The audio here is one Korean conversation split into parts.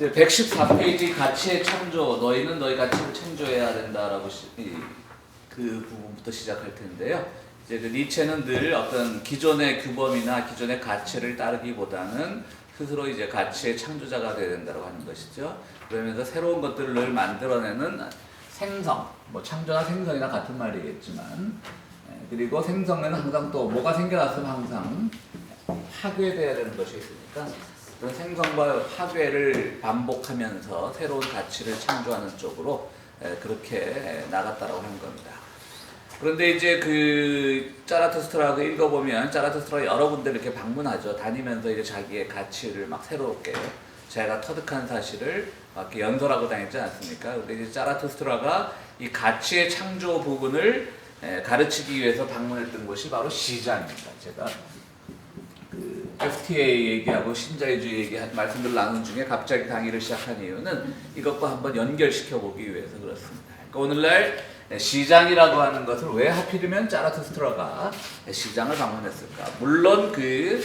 이제 114페이지 가치의 창조, 너희는 너희 가치를 창조해야 된다라고 그 부분부터 시작할 텐데요. 이제 그 니체는 늘 어떤 기존의 규범이나 기존의 가치를 따르기보다는 스스로 이제 가치의 창조자가 되어야 된다고 하는 것이죠. 그러면서 새로운 것들을 늘 만들어내는 생성, 뭐 창조나 생성이나 같은 말이겠지만, 그리고 생성에는 항상 또 뭐가 생겨났으면 항상 파괴돼야 되는 것이 있으니까 그런 생성과 파괴를 반복하면서 새로운 가치를 창조하는 쪽으로 그렇게 나갔다라고 하는 겁니다. 그런데 이제 그 자라투스트라가 읽어보면 자라투스트라가 여러 군데 이렇게 방문하죠. 다니면서 이제 자기의 가치를 막 새롭게 자기가 터득한 사실을 막 이렇게 연설하고 다니지 않습니까? 근데 이제 자라투스트라가 이 가치의 창조 부분을 가르치기 위해서 방문했던 곳이 바로 시장입니다. 제가 그 FTA 얘기하고 신자유주의 얘기 말씀들 나눈 중에 갑자기 강의를 시작한 이유는 이것과 한번 연결시켜 보기 위해서 그렇습니다. 그러니까 오늘날 시장이라고 하는 것을 왜 하필이면 자라투스트라가 시장을 방문했을까? 물론 그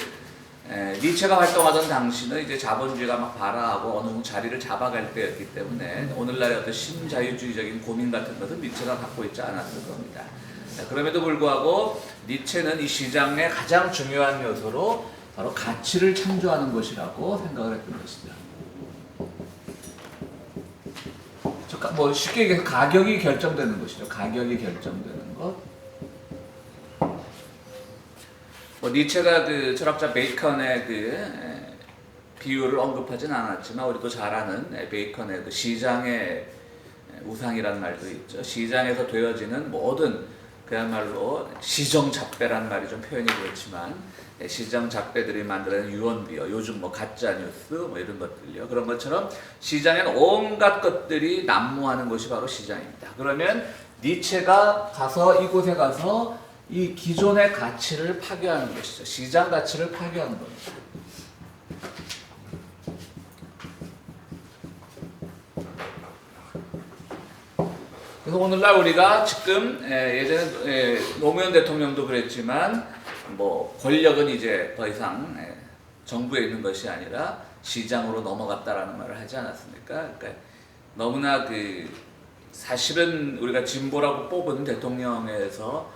니체가 활동하던 당시는 이제 자본주의가 막 발화하고 어느 정도 자리를 잡아갈 때였기 때문에 오늘날의 어떤 신자유주의적인 고민 같은 것은 니체가 갖고 있지 않았을 겁니다. 그럼에도 불구하고 니체는 이 시장의 가장 중요한 요소로 바로 가치를 창조하는 것이라고 생각을 했던 것이죠. 뭐 쉽게 얘기해서 가격이 결정되는 것이죠. 가격이 결정되는 것. 뭐 니체가 그 철학자 베이컨의 그 비유를 언급하진 않았지만 우리도 잘 아는 베이컨의 그 시장의 우상이라는 말도 있죠. 시장에서 되어지는 모든 그야말로 시정잡배라는 말이 좀 표현이 그렇지만 시정잡배들이 만드는 유언비어, 요즘 뭐 가짜뉴스 뭐 이런 것들요. 그런 것처럼 시장에는 온갖 것들이 난무하는 곳이 바로 시장입니다. 그러면 니체가 가서 이곳에 가서 이 기존의 가치를 파괴하는 것이죠. 시장 가치를 파괴하는 겁니다. 그래서 오늘날 우리가 지금 예전에 노무현 대통령도 그랬지만 뭐 권력은 이제 더 이상 정부에 있는 것이 아니라 시장으로 넘어갔다라는 말을 하지 않았습니까? 그러니까 너무나 그 사실은 우리가 진보라고 뽑은 대통령에서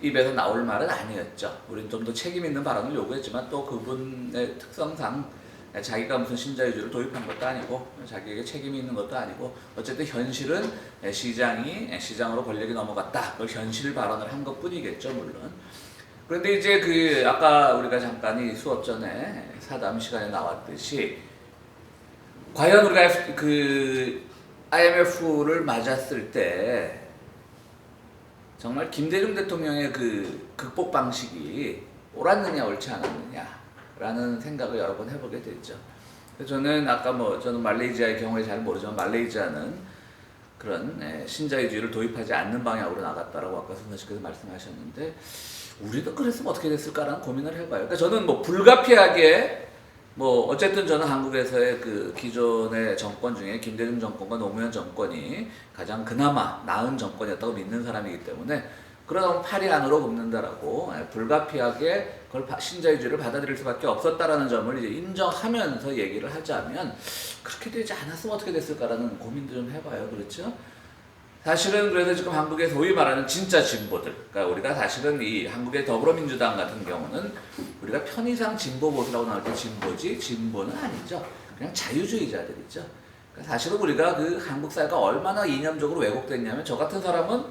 입에서 나올 말은 아니었죠. 우리는 좀 더 책임 있는 발언을 요구했지만 또 그분의 특성상 자기가 무슨 신자유주의를 도입한 것도 아니고 자기에게 책임이 있는 것도 아니고 어쨌든 현실은 시장으로 권력이 넘어갔다. 그걸 현실 발언을 한 것뿐이겠죠, 물론. 그런데 이제 그 아까 우리가 잠깐 이 수업 전에 사담 시간에 나왔듯이 과연 우리가 그 IMF를 맞았을 때 정말 김대중 대통령의 그 극복 방식이 옳았느냐 옳지 않았느냐라는 생각을 여러 번 해보게 됐죠. 저는 아까 저는 말레이시아의 경우에 잘 모르지만 말레이시아는 그런 신자유주의를 도입하지 않는 방향으로 나갔다라고 아까 선생님께서 말씀하셨는데 우리도 그랬으면 어떻게 됐을까라는 고민을 해봐요. 그러니까 저는 뭐 불가피하게 어쨌든 저는 한국에서의 그 기존의 정권 중에 김대중 정권과 노무현 정권이 가장 그나마 나은 정권이었다고 믿는 사람이기 때문에 그러다 팔이 안으로 굽는다라고 불가피하게 그걸 신자유주의를 받아들일 수밖에 없었다라는 점을 이제 인정하면서 얘기를 하자면 그렇게 되지 않았으면 어떻게 됐을까라는 고민도 좀 해봐요. 그렇죠? 사실은 그래서 지금 한국의 소위 말하는 진짜 진보들, 그러니까 우리가 사실은 이 한국의 더불어민주당 같은 경우는 우리가 편의상 진보 보수라고 나올 때 진보지 진보는 아니죠. 그냥 자유주의자들이죠. 그러니까 사실은 우리가 그 한국 사회가 얼마나 이념적으로 왜곡됐냐면 저 같은 사람은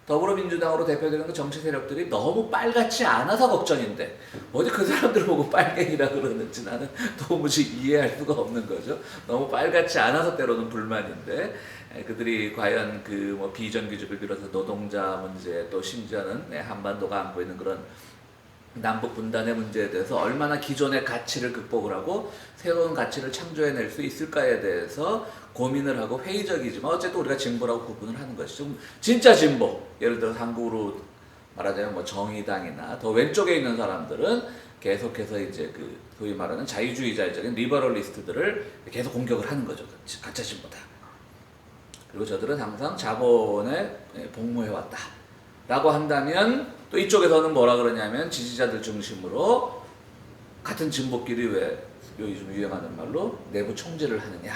더불어민주당으로 대표되는 그 정치 세력들이 너무 빨갛지 않아서 걱정인데 어디 그 사람들 보고 빨갱이라 그러는지 나는 도무지 이해할 수가 없는 거죠. 너무 빨갛지 않아서 때로는 불만인데 그들이 과연 그 비정규직을 비롯해서 노동자 문제 또 심지어는 한반도가 안고 있는 그런 남북 분단의 문제에 대해서 얼마나 기존의 가치를 극복을 하고 새로운 가치를 창조해낼 수 있을까에 대해서 고민을 하고 회의적이지만 어쨌든 우리가 진보라고 구분을 하는 것이죠. 진짜 진보, 예를 들어 한국으로 말하자면 정의당이나 더 왼쪽에 있는 사람들은 계속해서 이제 그 소위 말하는 자유주의자적인 리버럴리스트들을 계속 공격을 하는 거죠. 가짜 진보다. 그리고 저들은 항상 자본에 복무해왔다 라고 한다면 또 이쪽에서는 뭐라 그러냐면 지지자들 중심으로 같은 진보끼리 왜 요즘 유행하는 말로 내부 총질을 하느냐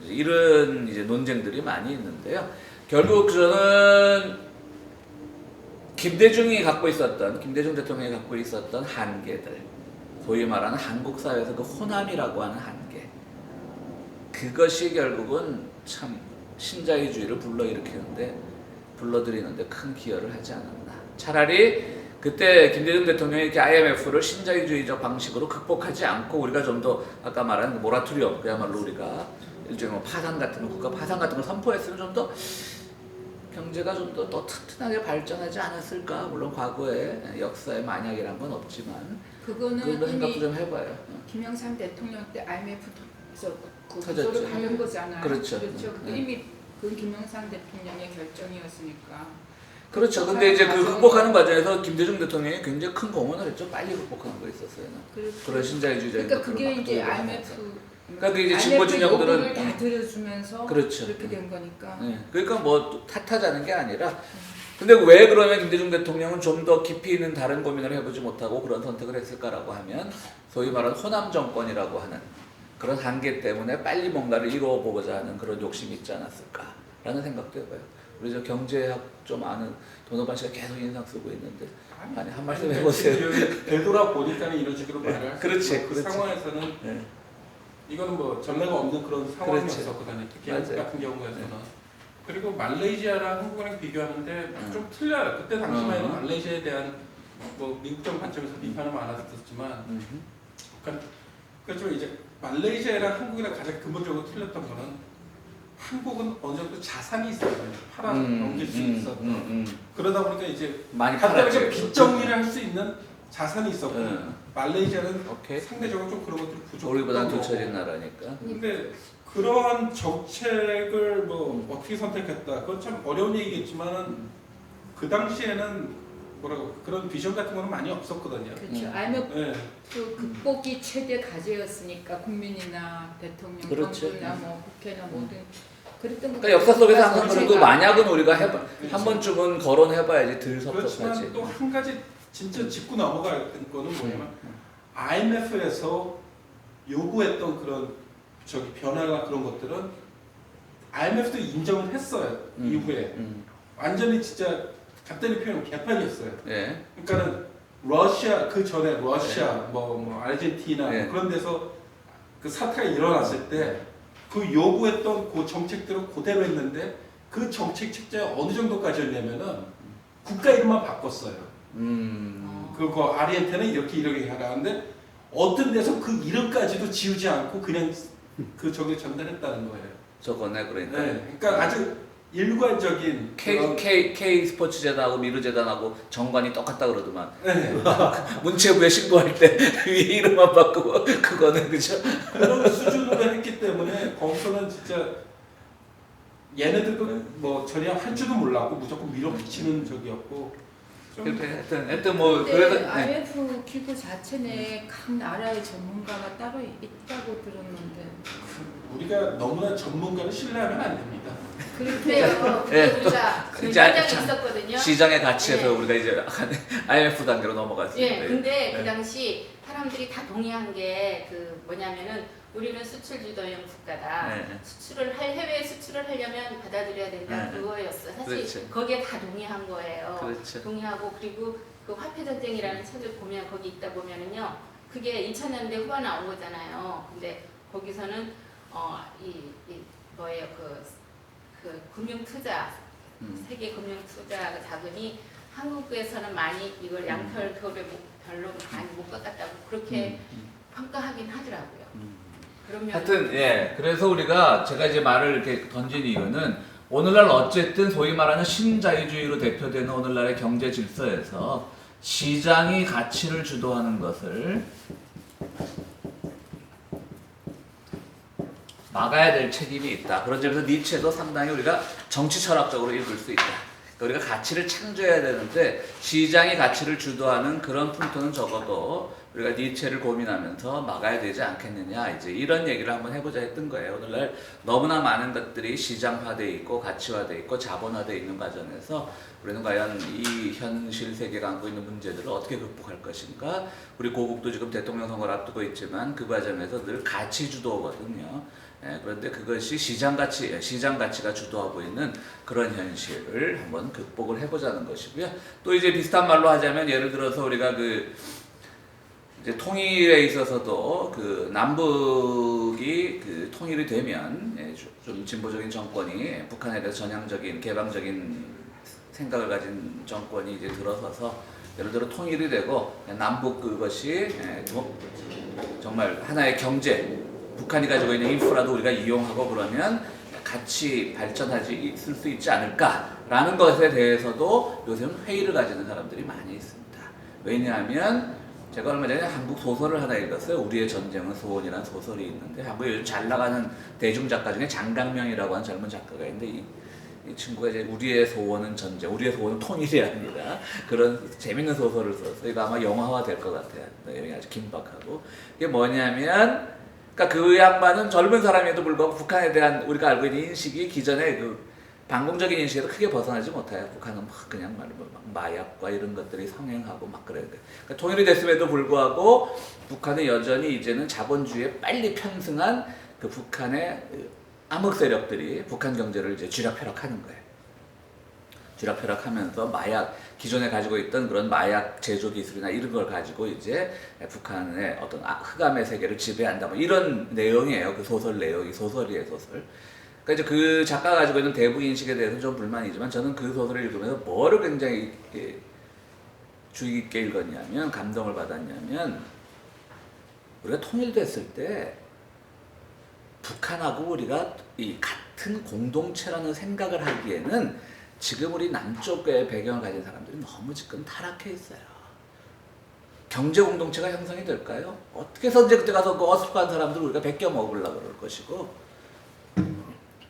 이런 이제 논쟁들이 많이 있는데요. 결국 저는 김대중 대통령이 갖고 있었던 한계들, 소위 말하는 한국 사회에서 그 호남이라고 하는 한계, 그것이 결국은 참 신자유주의를 불러들이는데 큰 기여를 하지 않았나. 차라리 그때 김대중 대통령이 이렇게 IMF를 신자유주의적 방식으로 극복하지 않고 우리가 좀 더 아까 말한 그 모라토리엄, 그야말로 우리가 일종의 뭐 파산 같은 거, 국가 파산 같은 걸 선포했으면 좀 더 경제가 좀 더 튼튼하게 발전하지 않았을까. 물론 과거에 역사의 만약이란 건 없지만 그거는 생각도 좀 해봐요. 김영삼 대통령 때 IMF에서 그 터졌죠. 구조를 받은 거잖아요. 그렇죠. 그게 이미 그 김영삼 대통령의 결정이었으니까. 그렇죠. 근데 이제 그 극복하는 과정에서 김대중 대통령이 굉장히 큰 공헌을 했죠. 빨리 극복하는 거 있었어요. 그런 신자유주의적인 그러니까 그게 것들을 이제 막 IMF 그러니까 그 이제 진보 진영들은 다 들여주면서 그렇죠. 그렇게 된 거니까. 네. 그러니까 뭐 탓하자는 게 아니라 근데 왜 그러면 김대중 대통령은 좀 더 깊이 있는 다른 고민을 해보지 못하고 그런 선택을 했을까라고 하면 소위 말하는 호남 정권이라고 하는 그런 한계 때문에 빨리 뭔가를 이루어보고자 하는 그런 욕심이 있지 않았을까라는 생각도 해봐요. 우리 저 경제학 좀 아는 도노반 씨가 계속 인상 쓰고 있는데 아니 한 말씀 해보세요. 되돌아보니까는 이런 식으로 말을 할 그렇지, 수 있고 그 그렇지. 상황에서는 네. 이거는 뭐 전례가 없는 그런 상황이었었거든요. 특히 한국 맞아요. 같은 경우에서는. 네. 그리고 말레이시아랑 한국이랑 비교하는데 좀 틀려요. 그때 당시만해도 말레이시아에 대한 뭐 미국적 관점에서 비판은 많았었지만 그렇지만 이제 말레이시아랑 한국이랑 가장 근본적으로 틀렸던 거는 한국은 어느 정도 자산이 있어요. 팔아 넘길 수 있었던. 그러다 보니까 이제 많이 간단하게 팔았죠. 빚 정리를 할 수 있는 자산이 있었고 말레이시아는 오케이. 상대적으로 좀 그런 것들이 부족했던 우리보다 거고. 뒤처진 나라니까. 근데 그러한 정책을 뭐 어떻게 선택했다 그건 참 어려운 얘기겠지만은 그 당시에는 뭐라고 그런 비전 같은 거는 많이 없었거든요. 그렇죠. IMF 네. 극복이 최대 과제였으니까 국민이나 대통령, 그렇죠. 정부나 뭐 국회나 모든 그랬던 거. 그러니까 역사 속에서 항상 그래도 제가- 만약은 우리가 한 그렇죠. 번쯤은 거론해봐야지 덜 섭섭하지. 그렇지만 또 한 가지 진짜 짚고 넘어가야 될 거는 뭐냐면 IMF에서 요구했던 그런 저기 변화나 그런 것들은 IMF도 인정을 했어요. 이후에 완전히 진짜 간단히 표현하면 개판이었어요. 예. 그러니까는 러시아 그 전에 러시아 뭐 아르헨티나 네. 뭐 그런 데서 그 사태가 일어났을 때 그 요구했던 그 정책들은 그대로 했는데 그 정책 책자가 어느 정도까지였냐면은 국가 이름만 바꿨어요. 그거 아르헨티나는 이렇게 하라는데 어떤 데서 그 이름까지도 지우지 않고 그냥 그 저기 전달했다는 거예요. 저거네 그러니까. 네, 그러니까 아주 일관적인 그런- K 스포츠 재단하고 미르 재단하고 정관이 똑같다 그러더만. 네. 문체부에 신고할 때 위에 이름만 바꾸고 그거는 그죠? 그런 수준으로 했기 때문에 거기서는 진짜 얘네들도 뭐 전혀 할 줄도 몰랐고 무조건 밀어붙이는 적이었고 좀 하여튼 뭐 근데 그래서 네. IMF 기구 자체 내에 각 나라의 전문가가 따로 있다고 들었는데 우리가 너무나 전문가를 신뢰하면 안 됩니다. 그래요. 예. 우리가 그 이제 현장에 참 있었거든요. 시장의 가치에서 네. 우리가 이제 IMF 단계로 넘어갔습니다. 예, 근데 그 네. 당시 사람들이 다 동의한 게 그 뭐냐면은 우리는 수출 주도형 국가다. 네. 해외 수출을 하려면 받아들여야 된다. 네. 그거였어. 사실 그렇지. 거기에 다 동의한 거예요. 그렇죠. 동의하고 그리고 그 화폐 전쟁이라는 책을 보면 거기 있다 보면은요. 그게 2000년대 후반 나온 거잖아요. 근데 거기서는 이 뭐예요? 그 금융 투자 세계 금융 투자 자금이 한국에서는 많이 이걸 양털 그거를 별로 많이 못 깎았다고 그렇게 평가하긴 하더라고요. 그러면 하여튼 예 그래서 우리가 제가 이제 말을 이렇게 던진 이유는 오늘날 어쨌든 소위 말하는 신자유주의로 대표되는 오늘날의 경제 질서에서 시장이 가치를 주도하는 것을 막아야 될 책임이 있다. 그런 점에서 니체도 상당히 우리가 정치 철학적으로 읽을 수 있다. 우리가 가치를 창조해야 되는데 시장이 가치를 주도하는 그런 풍토는 적어도 우리가 니체를 고민하면서 막아야 되지 않겠느냐, 이제 이런 얘기를 한번 해보자 했던 거예요. 오늘날 너무나 많은 것들이 시장화돼 있고 가치화돼 있고 자본화돼 있는 과정에서 우리는 과연 이 현실 세계가 안고 있는 문제들을 어떻게 극복할 것인가. 우리 고국도 지금 대통령 선거를 앞두고 있지만 그 과정에서 늘 가치 주도거든요. 그런데 그것이 시장 가치가 주도하고 있는 그런 현실을 한번 극복을 해보자는 것이고요. 또 이제 비슷한 말로 하자면 예를 들어서 우리가 이제 통일에 있어서도 남북이 통일이 되면 좀 진보적인 정권이 북한에 대해서 전향적인 개방적인 생각을 가진 정권이 이제 들어서서 예를 들어 통일이 되고 남북 그것이 정말 하나의 경제, 북한이 가지고 있는 인프라도 우리가 이용하고 그러면 같이 발전하지 있을 수 있지 않을까라는 것에 대해서도 요즘 회의를 가지는 사람들이 많이 있습니다. 왜냐하면 제가 얼마 전에 한국 소설을 하나 읽었어요. 우리의 전쟁은 소원이라는 소설이 있는데 한국에 요즘 잘 나가는 대중작가 중에 장강명이라고 하는 젊은 작가가 있는데 이 친구가 이제 우리의 소원은 전쟁, 우리의 소원은 통일이 아니라 그런 재밌는 소설을 썼어요. 이거 아마 영화화 될 것 같아요. 내용이 아주 긴박하고. 이게 뭐냐면 그러니까 그 양반은 젊은 사람에도 불구하고 북한에 대한 우리가 알고 있는 인식이 기존의 반공적인 인식에서 크게 벗어나지 못해요. 북한은 그냥 막 마약과 이런 것들이 성행하고 막 그래요. 그러니까 통일이 됐음에도 불구하고 북한은 여전히 이제는 자본주의에 빨리 편승한 그 북한의 암흑 세력들이 북한 경제를 이제 쥐락펴락하는 거예요. 쥐락펴락하면서 기존에 가지고 있던 그런 마약 제조 기술이나 이런 걸 가지고 이제 북한의 어떤 흑암의 세계를 지배한다, 뭐 이런 내용이에요. 그 소설 내용이 소설이에요, 소설. 그러니까 이제 그 작가가 가지고 있는 대북 인식에 대해서는 좀 불만이지만 저는 그 소설을 읽으면서 뭐를 굉장히 주의 깊게 읽었냐면, 감동을 받았냐면, 우리가 통일됐을 때 북한하고 우리가 이 같은 공동체라는 생각을 하기에는 지금 우리 남쪽의 배경을 가진 사람들이 너무 지금 타락해 있어요. 경제 공동체가 형성이 될까요? 어떻게 해서 이제 그때 가서 그 어숙한 사람들 우리가 베껴 먹으려고 그럴 것이고,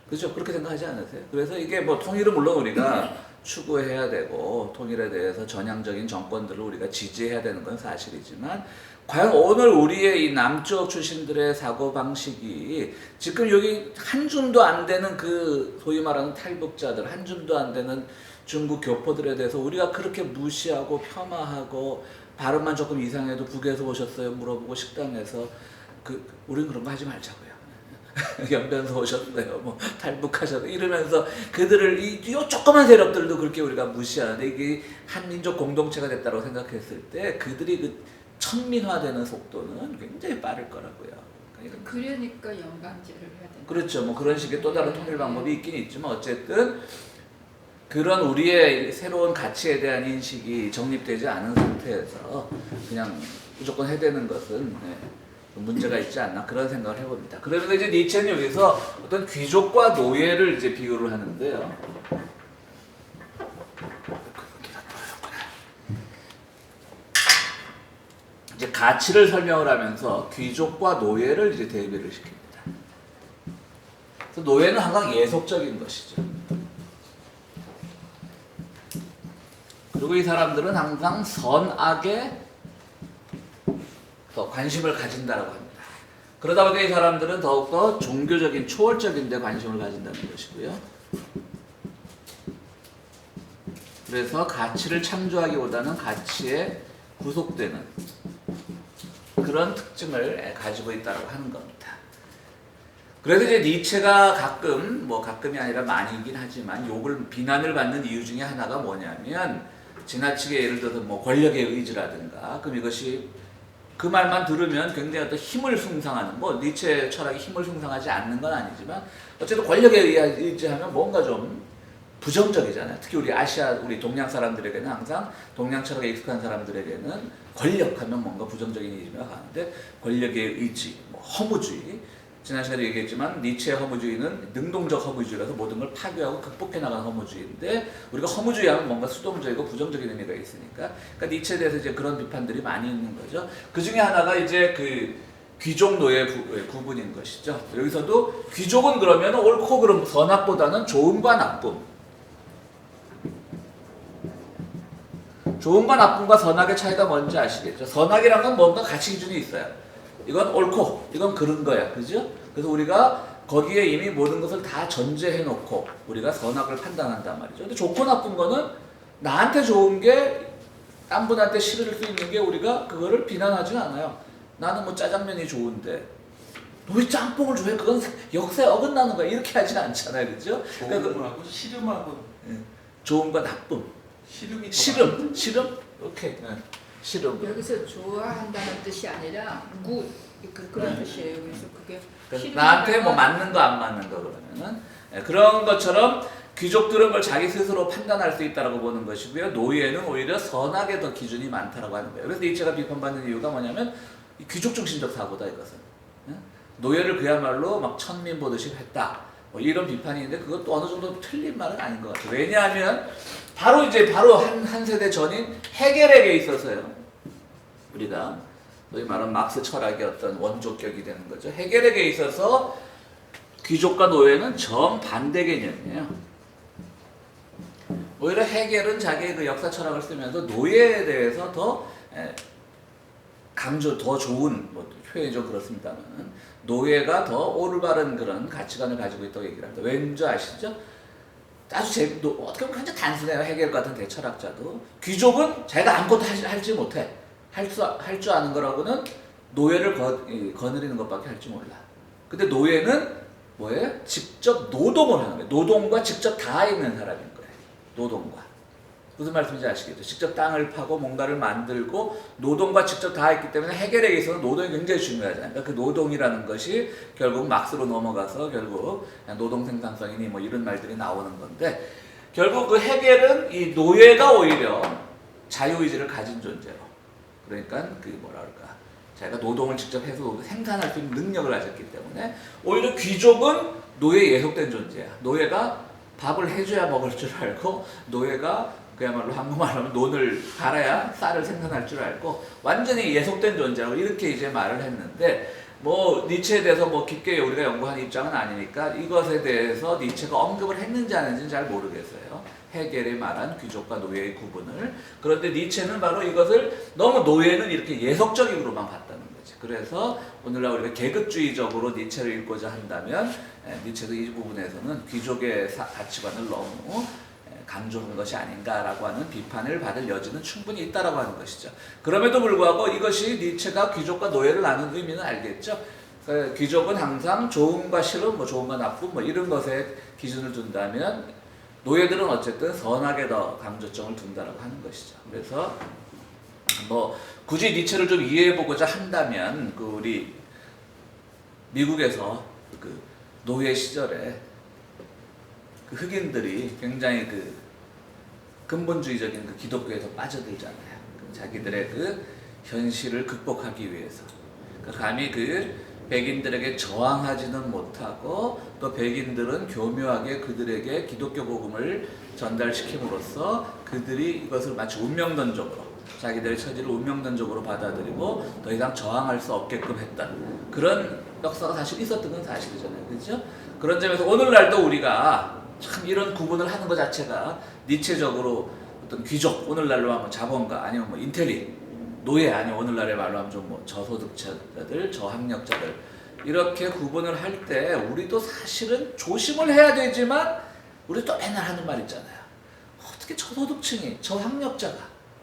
그렇죠? 그렇게 생각하지 않으세요? 그래서 이게 뭐 통일은 물론 우리가 추구해야 되고 통일에 대해서 전향적인 정권들을 우리가 지지해야 되는 건 사실이지만, 과연 오늘 우리의 이 남쪽 출신들의 사고방식이 지금 여기 한 줌도 안 되는 그 소위 말하는 탈북자들, 한 줌도 안 되는 중국 교포들에 대해서 우리가 그렇게 무시하고 폄하하고 발음만 조금 이상해도 북에서 오셨어요 물어보고 식당에서 우리는 그런 거 하지 말자고요. 연변서 오셨어요, 뭐 탈북하셨어요 이러면서 그들을 이 조그만 세력들도 그렇게 우리가 무시하는데, 이게 한민족 공동체가 됐다고 생각했을 때 그들이 천민화되는 속도는 굉장히 빠를 거라고요. 그러니까 연강제를 해야 된다. 그렇죠. 뭐 그런 식의 또 다른 통일 방법이 있긴 있지만 어쨌든 그런 우리의 새로운 가치에 대한 인식이 정립되지 않은 상태에서 그냥 무조건 해대는 것은 문제가 있지 않나, 그런 생각을 해봅니다. 그러면서 이제 니체는 여기서 어떤 귀족과 노예를 이제 비유를 하는데요. 이제 가치를 설명을 하면서 귀족과 노예를 이제 대비를 시킵니다. 그래서 노예는 항상 예속적인 것이죠. 그리고 이 사람들은 항상 선악에 더 관심을 가진다라고 합니다. 그러다 보니까 이 사람들은 더욱더 종교적인 초월적인 데 관심을 가진다는 것이고요. 그래서 가치를 창조하기보다는 가치에 구속되는 그런 특징을 가지고 있다고 하는 겁니다. 그래서 이제 니체가 가끔이 아니라 많이긴 하지만 비난을 받는 이유 중에 하나가 뭐냐면, 지나치게 예를 들어서 뭐 권력의 의지라든가, 그럼 이것이 그 말만 들으면 굉장히 어떤 힘을 숭상하는, 뭐 니체 철학이 힘을 숭상하지 않는 건 아니지만 어쨌든 권력에 의지하면 뭔가 좀 부정적이잖아요. 특히 우리 동양 사람들에게는, 항상 동양 철학에 익숙한 사람들에게는 권력하면 뭔가 부정적인 이미지가 가는데, 권력의 의지, 뭐 허무주의, 지난 시간에 얘기했지만 니체의 허무주의는 능동적 허무주의라서 모든 걸 파괴하고 극복해 나가는 허무주의인데, 우리가 허무주의하면 뭔가 수동적이고 부정적인 의미가 있으니까, 그러니까 니체에 대해서 이제 그런 비판들이 많이 있는 거죠. 그 중에 하나가 이제 귀족 노예 구분인 것이죠. 여기서도 귀족은 그러면 옳고 그름, 선악보다는 좋음과 나쁨, 좋은과 나쁜과 선악의 차이가 뭔지 아시겠죠? 선악이란 건 뭔가 가치 기준이 있어요. 이건 옳고 이건 그른 거야. 그죠? 그래서 우리가 거기에 이미 모든 것을 다 전제해 놓고 우리가 선악을 판단한단 말이죠. 근데 좋고 나쁜 거는 나한테 좋은 게 딴 분한테 싫을 수 있는 게 우리가 그거를 비난하지 않아요. 나는 뭐 짜장면이 좋은데 너 왜 짬뽕을 좋아해? 그건 역사에 어긋나는 거야. 이렇게 하지 않잖아요. 그죠? 그러니까 좋음하고 싫음하고 좋음과 나쁨, 싫음이 싫음? 오케이. 싫음. 여기서 좋아한다는 뜻이 아니라 그런 네. 뜻이에요. 그래서 그게 그러니까 나한테 뭐 맞는 거 안 맞는 거 그러면은 그런 것처럼 귀족들은 그걸 자기 스스로 판단할 수 있다라고 보는 것이고요. 노예는 오히려 선악에 더 기준이 많다라고 하는 거예요. 그래서 니체가 비판받는 이유가 뭐냐면 이 귀족 중심적 사고다 이것은. 노예를 그야말로 막 천민 보듯이 했다. 뭐 이런 비판이 있는데 그것도 어느 정도 틀린 말은 아닌 것 같아요. 왜냐하면 바로 한 세대 전인 헤겔에게 있어서요. 우리가 소위 말하는 막스 철학의 어떤 원조격이 되는 거죠. 헤겔에게 있어서 귀족과 노예는 정반대 개념이에요. 오히려 헤겔은 자기의 그 역사 철학을 쓰면서 노예에 대해서 더 더 좋은, 뭐 표현이 좀 그렇습니다만 노예가 더 올바른 그런 가치관을 가지고 있다고 얘기를 합니다. 왠지 아시죠? 아주 어떻게 보면 굉장히 단순해요. 헤겔 같은 대철학자도. 귀족은 자기가 아무것도 하지 못해. 할 줄 아는 거라고는 노예를 거느리는 것밖에 할 줄 몰라. 근데 노예는 뭐예요? 직접 노동을 하는 거예요. 노동과 직접 다 있는 사람인 거예요. 노동과. 무슨 말씀인지 아시겠죠? 직접 땅을 파고 뭔가를 만들고 노동과 직접 다 했기 때문에 헤겔에게 있어서는 노동이 굉장히 중요하잖아요. 그러니까 그 노동이라는 것이 결국 막스로 넘어가서 결국 노동 생산성이니 뭐 이런 말들이 나오는 건데 결국 그 헤겔은 이 노예가 오히려 자유의지를 가진 존재로 그러니까 그 뭐랄까 자기가 노동을 직접 해서 생산할 수 있는 능력을 가졌기 때문에 오히려 귀족은 노예에 예속된 존재야. 노예가 밥을 해줘야 먹을 줄 알고 노예가 그야말로 한국말로 하면 논을 갈아야 쌀을 생산할 줄 알고 완전히 예속된 존재라고 이렇게 이제 말을 했는데 뭐 니체에 대해서 뭐 깊게 우리가 연구한 입장은 아니니까 이것에 대해서 니체가 언급을 했는지 안 했는지는 잘 모르겠어요. 헤겔이 말한 귀족과 노예의 구분을. 그런데 니체는 바로 이것을 너무 노예는 이렇게 예속적으로만 봤다는 거지. 그래서 오늘날 우리가 계급주의적으로 니체를 읽고자 한다면 니체도 이 부분에서는 귀족의 가치관을 너무 강조한 것이 아닌가라고 하는 비판을 받을 여지는 충분히 있다라고 하는 것이죠. 그럼에도 불구하고 이것이 니체가 귀족과 노예를 나눈 의미는 알겠죠. 귀족은 항상 좋음과 싫음, 뭐 좋음과 나쁨, 뭐 이런 것에 기준을 둔다면 노예들은 어쨌든 선악에 더 강조점을 둔다라고 하는 것이죠. 그래서 뭐 굳이 니체를 좀 이해해보고자 한다면 그 우리 미국에서 그 노예 시절에 그 흑인들이 굉장히 그 근본주의적인 그 기독교에서 빠져들잖아요. 자기들의 그 현실을 극복하기 위해서. 그러니까 감히 그 백인들에게 저항하지는 못하고 또 백인들은 교묘하게 그들에게 기독교 복음을 전달시킴으로써 그들이 이것을 마치 운명론적으로 자기들의 처지를 운명론적으로 받아들이고 더 이상 저항할 수 없게끔 했던 그런 역사가 사실 있었던 건 사실이잖아요. 그렇죠? 그런 점에서 오늘날도 우리가 참 이런 구분을 하는 것 자체가 니체적으로 어떤 귀족, 오늘날로 하면 자본가, 아니면 뭐 인텔리, 노예, 아니면 오늘날의 말로 하면 좀 뭐 저소득자들, 저학력자들 이렇게 구분을 할 때 우리도 사실은 조심을 해야 되지만 우리 또 맨날 하는 말 있잖아요. 어떻게 저소득층이, 저학력자가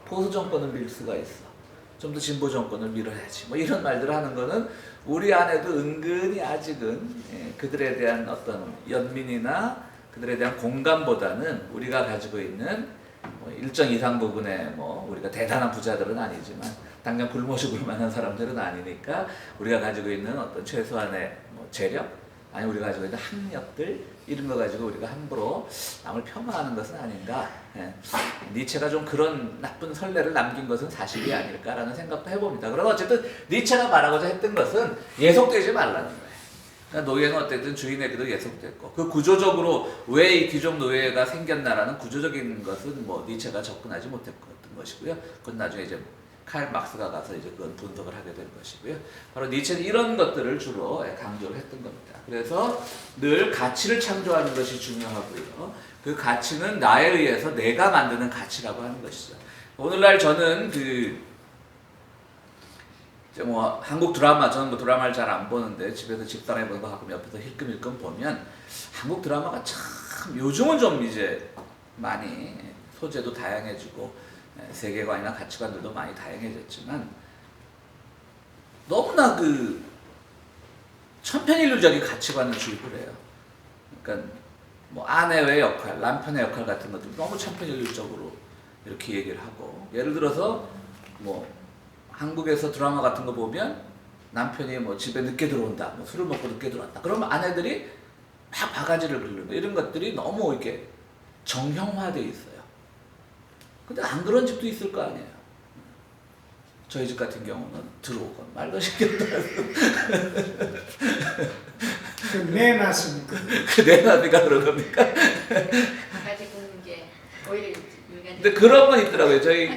보수 정권을 밀 수가 있어? 좀 더 진보 정권을 밀어야지. 뭐 이런 말들을 하는 거는 우리 안에도 은근히 아직은 그들에 대한 어떤 연민이나 그들에 대한 공감보다는 우리가 가지고 있는 뭐 일정 이상 부분의 뭐 우리가 대단한 부자들은 아니지만 당장 굶어 죽을 만한 사람들은 아니니까 우리가 가지고 있는 어떤 최소한의 뭐 재력 아니 우리가 가지고 있는 학력들 이런 거 가지고 우리가 함부로 남을 폄하하는 것은 아닌가. 니체가 좀 그런 나쁜 선례를 남긴 것은 사실이 아닐까라는 생각도 해봅니다. 그러나 어쨌든 니체가 말하고자 했던 것은 예속되지 말라는 거예요. 그러니까 노예는 어쨌든 주인에게도 예속됐고 그 구조적으로 왜 이 귀족 노예가 생겼나라는 구조적인 것은 뭐 니체가 접근하지 못했던 것이고요. 그건 나중에 이제 칼 막스가 가서 이제 그건 분석을 하게 된 것이고요. 바로 니체는 이런 것들을 주로 강조를 했던 겁니다. 그래서 늘 가치를 창조하는 것이 중요하고요. 그 가치는 나에 의해서 내가 만드는 가치라고 하는 것이죠. 오늘날 저는 그 이제 뭐 한국 드라마, 저는 뭐 드라마를 잘 안 보는데 집에서 집사람이 보는 거 가끔 옆에서 힐끔힐끔 보면 한국 드라마가 참 요즘은 좀 이제 많이 소재도 다양해지고 세계관이나 가치관들도 많이 다양해졌지만 너무나 그 천편일률적인 가치관을 주입을 해요. 그러니까 뭐 아내의 역할, 남편의 역할 같은 것들 너무 천편일률적으로 이렇게 얘기를 하고, 예를 들어서 뭐 한국에서 드라마 같은 거 보면 남편이 뭐 집에 늦게 들어온다, 뭐 술을 먹고 늦게 들어왔다. 그러면 아내들이 막 바가지를 긁는 이런 것들이 너무 이렇게 정형화돼 있어요. 근데 안 그런 집도 있을 거 아니에요. 저희 집 같은 경우는 들어오건 말도 시켰다. 내놨으니까. 그 내놔비가 그런 겁니까? 바가지 굽는 게 오히려 인간적인. 근데 그런 건 있더라고요. 저희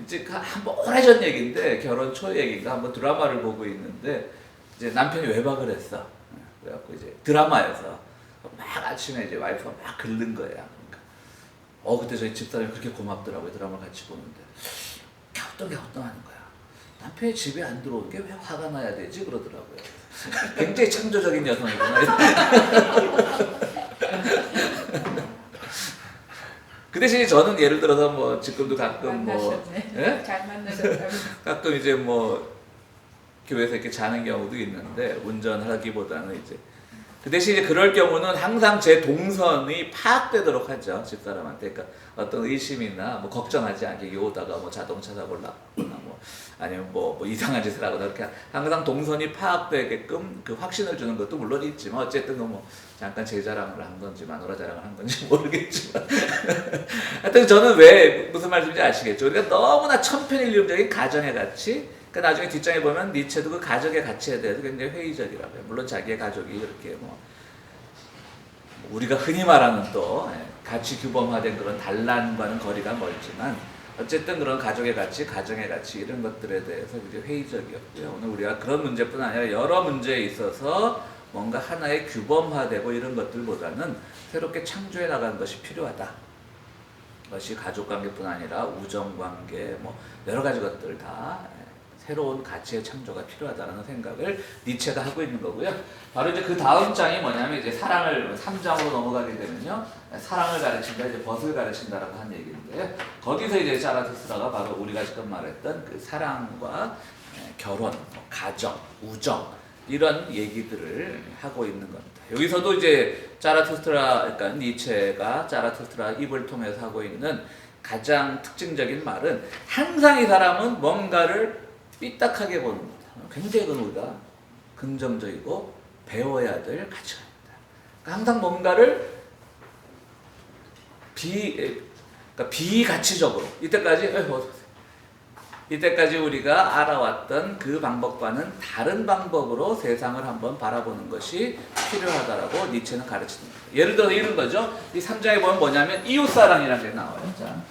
이제 한번 오래전 얘기인데, 결혼 초 얘기인가 한번 드라마를 보고 있는데 이제 남편이 외박을 했어. 그래갖고 이제 드라마에서 막 아침에 이제 와이프가 막 긁는 거야. 그러니까 그때 저희 집사람이 그렇게 고맙더라고요. 드라마를 같이 보는데 갸우뚱갸우뚱 하는 거야. 남편이 집에 안 들어오는 게 왜 화가 나야 되지? 그러더라고요. 굉장히 창조적인 여성이구나. 그 대신에 저는 예를 들어서 뭐 지금도 가끔 뭐 예? 잘 만나셨다고. 가끔 이제 뭐 교회에서 이렇게 자는 경우도 있는데, 운전하기보다는 이제 그 대신에 그럴 경우는 항상 제 동선이 파악되도록 하죠, 집사람한테. 그러니까 어떤 의심이나 뭐 걱정하지 않게 오다가 뭐 자동차 사고를 났거나 뭐 아니면 뭐 이상한 짓을 하거나, 이렇게 항상 동선이 파악되게끔 그 확신을 주는 것도 물론 있지만, 어쨌든 뭐 잠깐 제 자랑을 한 건지 마누라 자랑을 한 건지 모르겠지만 하여튼 저는 왜 무슨 말씀인지 아시겠죠? 우리가 너무나 천편일률적인 가정의 가치, 그 나중에 뒷장에 보면 니체도 그 가족의 가치에 대해서 굉장히 회의적이라고 해요. 물론 자기의 가족이 이렇게 뭐 우리가 흔히 말하는 또 가치 규범화된 그런 단란과는 거리가 멀지만, 어쨌든 그런 가족의 가치, 가정의 가치 이런 것들에 대해서 굉장히 회의적이었고요. 오늘 우리가 그런 문제뿐 아니라 여러 문제에 있어서 뭔가 하나의 규범화되고 이런 것들보다는 새롭게 창조해 나가는 것이 필요하다. 그것이 가족관계뿐 아니라 우정관계, 뭐 여러 가지 것들 다 새로운 가치의 창조가 필요하다는 생각을 니체가 하고 있는 거고요. 바로 이제 그 다음 장이 뭐냐면, 이제 사랑을 3장으로 넘어가게 되면요, 사랑을 가르친다, 이제 벗을 가르친다라고 한 얘기인데요. 거기서 이제 자라투스라가 바로 우리가 지금 말했던 그 사랑과 결혼, 가정, 우정 이런 얘기들을 하고 있는 겁니다. 여기서도 이제 자라투스트라, 그러니까 니체가 자라투스트라 입을 통해서 하고 있는 가장 특징적인 말은, 항상 이 사람은 뭔가를 삐딱하게 보는 겁니다. 굉장히 그건 우리가 긍정적이고 배워야 될 가치관입니다. 그러니까 항상 뭔가를 비가치적으로, 이때까지 우리가 알아왔던 그 방법과는 다른 방법으로 세상을 한번 바라보는 것이 필요하다라고 니체는 가르칩니다. 예를 들어 이런 거죠. 이 3장에 보면 뭐냐면 이웃사랑이라는 게 나와요. 자.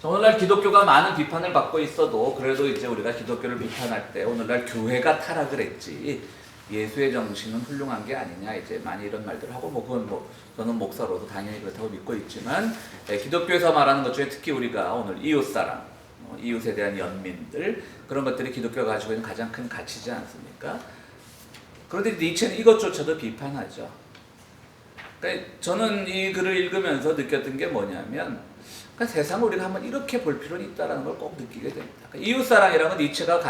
오늘날 기독교가 많은 비판을 받고 있어도, 그래도 이제 우리가 기독교를 비판할 때 오늘날 교회가 타락을 했지 예수의 정신은 훌륭한 게 아니냐, 이제 많이 이런 말들을 하고, 뭐 그건 뭐 저는 목사로도 당연히 그렇다고 믿고 있지만, 기독교에서 말하는 것 중에 특히 우리가 오늘 이웃사랑, 이웃에 대한 연민들, 그런 것들이 기독교가 가지고 있는 가장 큰 가치지 않습니까? 그런데 니체는 이것조차도 비판하죠. 그러니까 저는 이 글을 읽으면서 느꼈던 게 뭐냐면, 그러니까 세상을 우리가 한번 이렇게 볼 필요는 있다는 걸 꼭 느끼게 됩니다. 그러니까 이웃사랑이라는 건 니체가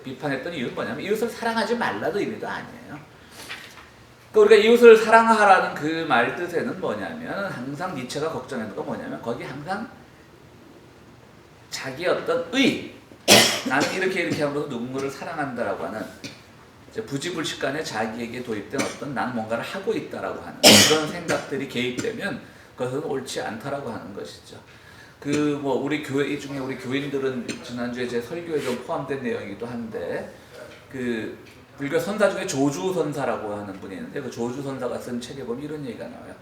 비판했던 이유는 뭐냐면, 이웃을 사랑하지 말라도 의미도 아니에요. 그러니까 우리가 이웃을 사랑하라는 그 말 뜻에는 뭐냐면, 항상 니체가 걱정하는 건 뭐냐면, 거기 항상 자기 어떤 나는 이렇게 함으로써 누군가를 사랑한다라고 하는 이제 부지불식간에 자기에게 도입된 어떤 난 뭔가를 하고 있다라고 하는 그런 생각들이 개입되면 그것은 옳지 않다라고 하는 것이죠. 뭐 우리 교회 중에 우리 교인들은 지난주에 제 설교에 좀 포함된 내용이기도 한데, 그 불교 선사 중에 조주 선사라고 하는 분이 있는데, 그 조주 선사가 쓴 책에 보면 이런 얘기가 나와요.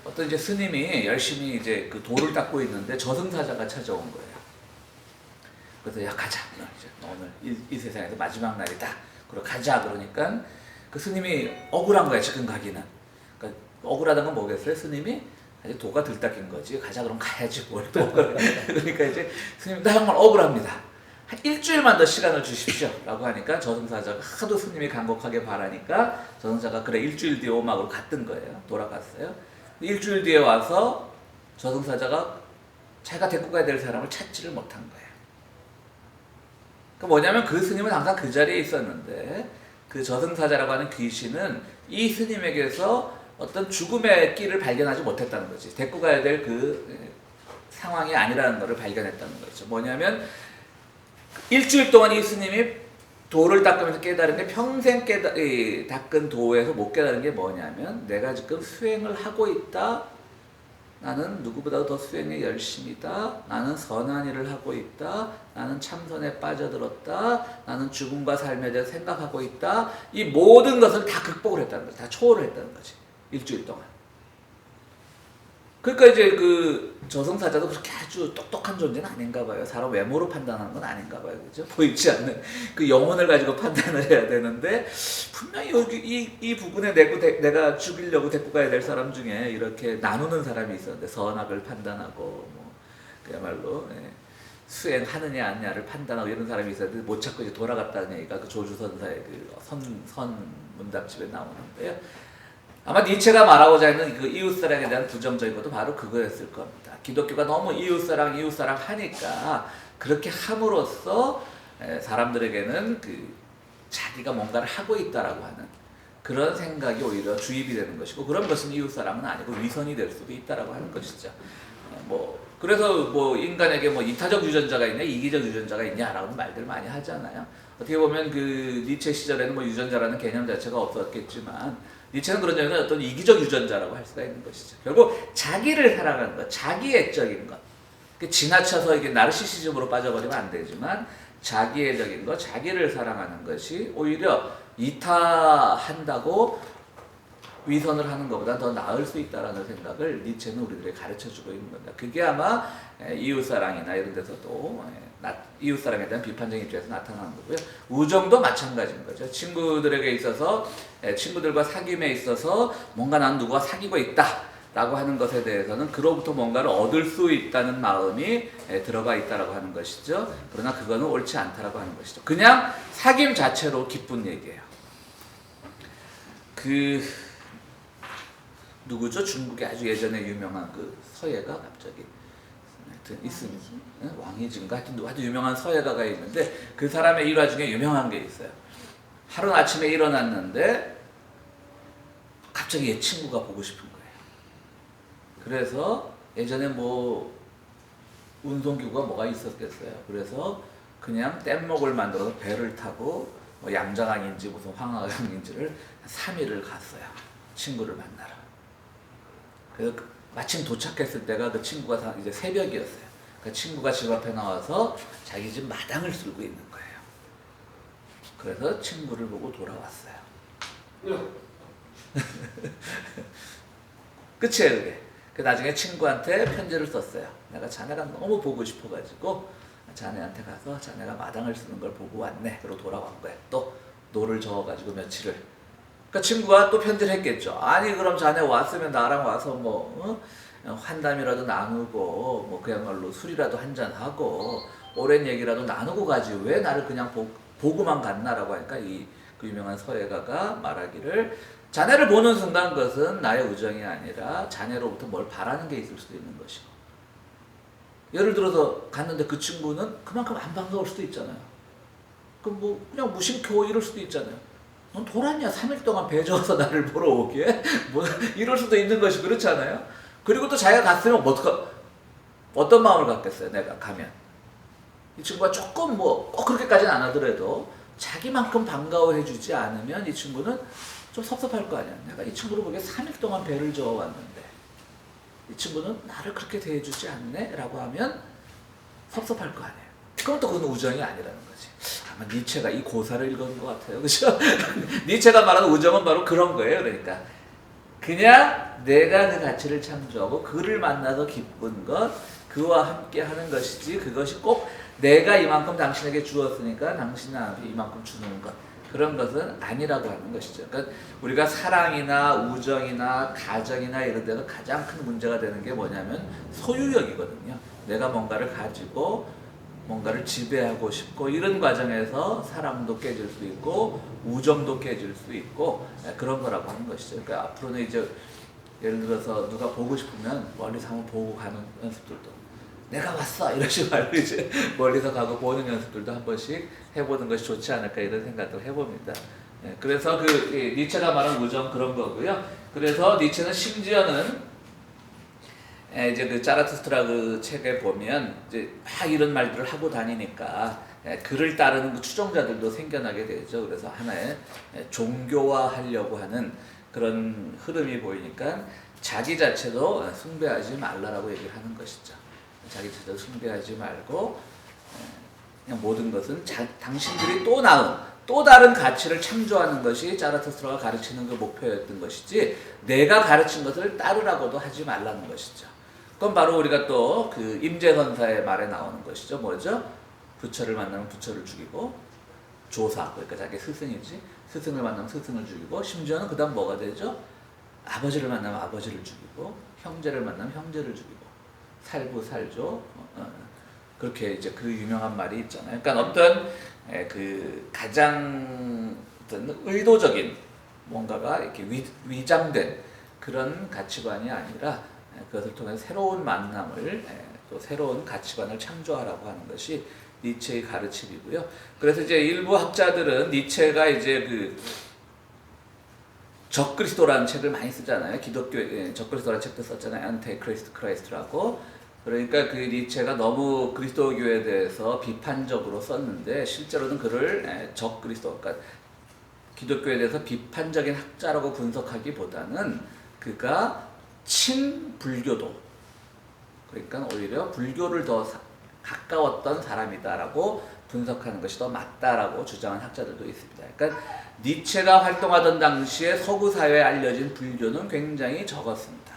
어떤 이제 스님이 열심히 이제 그 돌을 닦고 있는데 저승사자가 찾아온 거예요. 그래서 야 가자, 이제 오늘 이 세상에서 마지막 날이다. 그리고 가자 그러니까 그 스님이 억울한 거야, 지금 가기는. 그러니까 억울하다는 건 뭐겠어요? 스님이 아직 도가 들딱인 거지. 가자 그럼 가야지 뭘 또. 그러니까 이제 스님 나 정말 억울합니다. 한 일주일만 더 시간을 주십시오 라고 하니까 저승사자가 하도 스님이 간곡하게 바라니까 저승사자가 그래 일주일 뒤에 오막으로 갔던 거예요. 돌아갔어요. 일주일 뒤에 와서 저승사자가 자기가 데리고 가야 될 사람을 찾지를 못한 거예요. 그 뭐냐면 그 스님은 항상 그 자리에 있었는데 그 저승사자라고 하는 귀신은 이 스님에게서 어떤 죽음의 길을 발견하지 못했다는 거지. 데리고 가야 될 그 상황이 아니라는 것을 발견했다는 거죠. 뭐냐면 일주일 동안 이 스님이 도를 닦으면서 깨달은 게 평생 닦은 도에서 못 깨달은 게 뭐냐면 내가 지금 수행을 하고 있다. 나는 누구보다도 더 수행에 열심이다. 나는 선한 일을 하고 있다. 나는 참선에 빠져들었다. 나는 죽음과 삶에 대해 생각하고 있다. 이 모든 것을 다 극복을 했다는 거지. 다 초월을 했다는 거지. 일주일 동안. 그러니까 이제 그 저승사자도 그렇게 아주 똑똑한 존재는 아닌가 봐요. 사람 외모로 판단하는 건 아닌가 봐요. 그죠? 보이지 않는 그 영혼을 가지고 판단을 해야 되는데 분명히 여기 이 부분에 내가 죽이려고 데리고 가야 될 사람 중에 이렇게 나누는 사람이 있었는데 선악을 판단하고 뭐 그야말로 수행하느냐 아니냐를 판단하고 이런 사람이 있었는데 못 찾고 이제 돌아갔다는 얘기가 그 조주선사의 그 선 문답집에 나오는데요. 아마 니체가 말하고자 했는 그 이웃사랑에 대한 부정적인 것도 바로 그거였을 겁니다. 기독교가 너무 이웃사랑 하니까 그렇게 함으로써 사람들에게는 그 자기가 뭔가를 하고 있다라고 하는 그런 생각이 오히려 주입이 되는 것이고 그런 것은 이웃사랑은 아니고 위선이 될 수도 있다라고 하는 것이죠. 그래서 뭐 인간에게 뭐 이타적 유전자가 있냐 이기적 유전자가 있냐라는 말들 많이 하잖아요. 어떻게 보면 그 니체 시절에는 뭐 유전자라는 개념 자체가 없었겠지만 니체는 그런 점에서 어떤 이기적 유전자라고 할 수가 있는 것이죠. 결국 자기를 사랑하는 것, 자기애적인 것. 지나쳐서 이게 나르시시즘으로 빠져버리면 안 되지만 자기애적인 것, 자기를 사랑하는 것이 오히려 이타한다고 위선을 하는 것보다 더 나을 수 있다는 생각을 니체는 우리들에게 가르쳐주고 있는 겁니다. 그게 아마 이웃사랑이나 이런 데서도 이웃사랑에 대한 비판적인 입장에서 나타나는 거고요. 우정도 마찬가지인 거죠. 친구들에게 있어서 친구들과 사귐에 있어서 뭔가 난 누구와 사귀고 있다 라고 하는 것에 대해서는 그로부터 뭔가를 얻을 수 있다는 마음이 들어가 있다라고 하는 것이죠. 그러나 그거는 옳지 않다라고 하는 것이죠. 그냥 사귐 자체로 기쁜 얘기예요. 누구죠? 중국에 아주 예전에 유명한 그 서예가 갑자기 하여튼 있습니다. 왕이진가 하여튼 아주 유명한 서예가가 있는데 그 사람의 일화 중에 유명한 게 있어요. 하루 아침에 일어났는데 갑자기 얘 친구가 보고 싶은 거예요. 그래서 예전에 뭐 운송기구가 뭐가 있었겠어요. 그래서 그냥 뗏목을 만들어서 배를 타고 뭐 양자강인지 무슨 황하강인지를 3일을 갔어요. 친구를 만나러. 그래서 마침 도착했을 때가 그 친구가 이제 새벽이었어요. 그 친구가 집 앞에 나와서 자기 집 마당을 쓸고 있는 거예요. 그래서 친구를 보고 돌아왔어요. 끝이에요, 그게. 나중에 친구한테 편지를 썼어요. 내가 자네가 너무 보고 싶어가지고 자네한테 가서 자네가 마당을 쓰는 걸 보고 왔네. 그러고 돌아온 거예요. 또 노를 저어가지고 며칠을. 그러니까 친구가 또 편지를 했겠죠. 아니 그럼 자네 왔으면 나랑 와서 뭐 환담이라도 나누고 뭐 그야말로 술이라도 한잔하고 오랜 얘기라도 나누고 가지 왜 나를 그냥 보고만 갔나라고 하니까 그 유명한 서예가가 말하기를 자네를 보는 순간 그것은 나의 우정이 아니라 자네로부터 뭘 바라는 게 있을 수도 있는 것이고 예를 들어서 갔는데 그 친구는 그만큼 안 반가울 수도 있잖아요. 그럼 뭐 그냥 무심코 이럴 수도 있잖아요. 넌 돌았냐? 3일 동안 배 저어서 나를 보러 오게? 뭐 이럴 수도 있는 것이 그렇잖아요. 그리고 또 자기가 갔으면 어떤 마음을 갖겠어요? 내가 가면 이 친구가 조금 뭐 꼭 그렇게까지는 안 하더라도 자기만큼 반가워해주지 않으면 이 친구는 좀 섭섭할 거 아니야. 내가 이 친구를 보기에 3일 동안 배를 저어왔는데 이 친구는 나를 그렇게 대해주지 않네? 라고 하면 섭섭할 거 아니에요. 그럼 또 그건 우정이 아니라는 거지. 아마 니체가 이 고사를 읽은 것 같아요. 그죠? 니체가 말하는 우정은 바로 그런 거예요. 그러니까 그냥 내가 그 가치를 창조하고 그를 만나서 기쁜 것, 그와 함께 하는 것이지 그것이 꼭 내가 이만큼 당신에게 주었으니까 당신은 나한테 이만큼 주는 것, 그런 것은 아니라고 하는 것이죠. 그러니까 우리가 사랑이나 우정이나 가정이나 이런 데서 가장 큰 문제가 되는 게 뭐냐면 소유욕이거든요. 내가 뭔가를 가지고 뭔가를 지배하고 싶고 이런 과정에서 사랑도 깨질 수 있고 우정도 깨질 수 있고 그런 거라고 하는 것이죠. 그러니까 앞으로는 이제 예를 들어서 누가 보고 싶으면 멀리서 한번 보고 가는 연습들도 내가 왔어 이러지 말고 이제 멀리서 가고 보는 연습들도 한 번씩 해보는 것이 좋지 않을까 이런 생각을 해봅니다. 그래서 그 니체가 말한 우정 그런 거고요. 그래서 니체는 심지어는 이제 그 자라투스트라 그 책에 보면 이제 막 이런 말들을 하고 다니니까 그를 따르는 그 추종자들도 생겨나게 되죠. 그래서 하나의 종교화하려고 하는 그런 흐름이 보이니까 자기 자체도 숭배하지 말라라고 얘기를 하는 것이죠. 자기 자체도 숭배하지 말고 그냥 모든 것은 당신들이 또 나은 또 다른 가치를 창조하는 것이 자라투스트라가 가르치는 그 목표였던 것이지 내가 가르친 것을 따르라고도 하지 말라는 것이죠. 그건 바로 우리가 또 그 임재선사의 말에 나오는 것이죠. 뭐죠? 부처를 만나면 부처를 죽이고 조사, 그러니까 자기 스승이지. 스승을 만나면 스승을 죽이고 심지어는 그 다음 뭐가 되죠? 아버지를 만나면 아버지를 죽이고 형제를 만나면 형제를 죽이고 살부살조 그렇게 이제 그 유명한 말이 있잖아요. 그러니까 어떤 그 가장 어떤 의도적인 뭔가가 이렇게 위장된 그런 가치관이 아니라 그것을 통해 새로운 만남을 또 새로운 가치관을 창조하라고 하는 것이 니체의 가르침이고요. 그래서 이제 일부 학자들은 니체가 이제 그 적그리스도라는 책을 많이 쓰잖아요. 기독교 적그리스도라는 책도 썼잖아요. 안티크리스트라고. 그러니까 그 니체가 너무 그리스도교에 대해서 비판적으로 썼는데 실제로는 그를 적그리스도, 그러니까 기독교에 대해서 비판적인 학자라고 분석하기보다는 그가 친불교도, 그러니까 오히려 불교를 더 가까웠던 사람이다라고 분석하는 것이 더 맞다라고 주장하는 학자들도 있습니다. 그러니까 니체가 활동하던 당시에 서구 사회에 알려진 불교는 굉장히 적었습니다.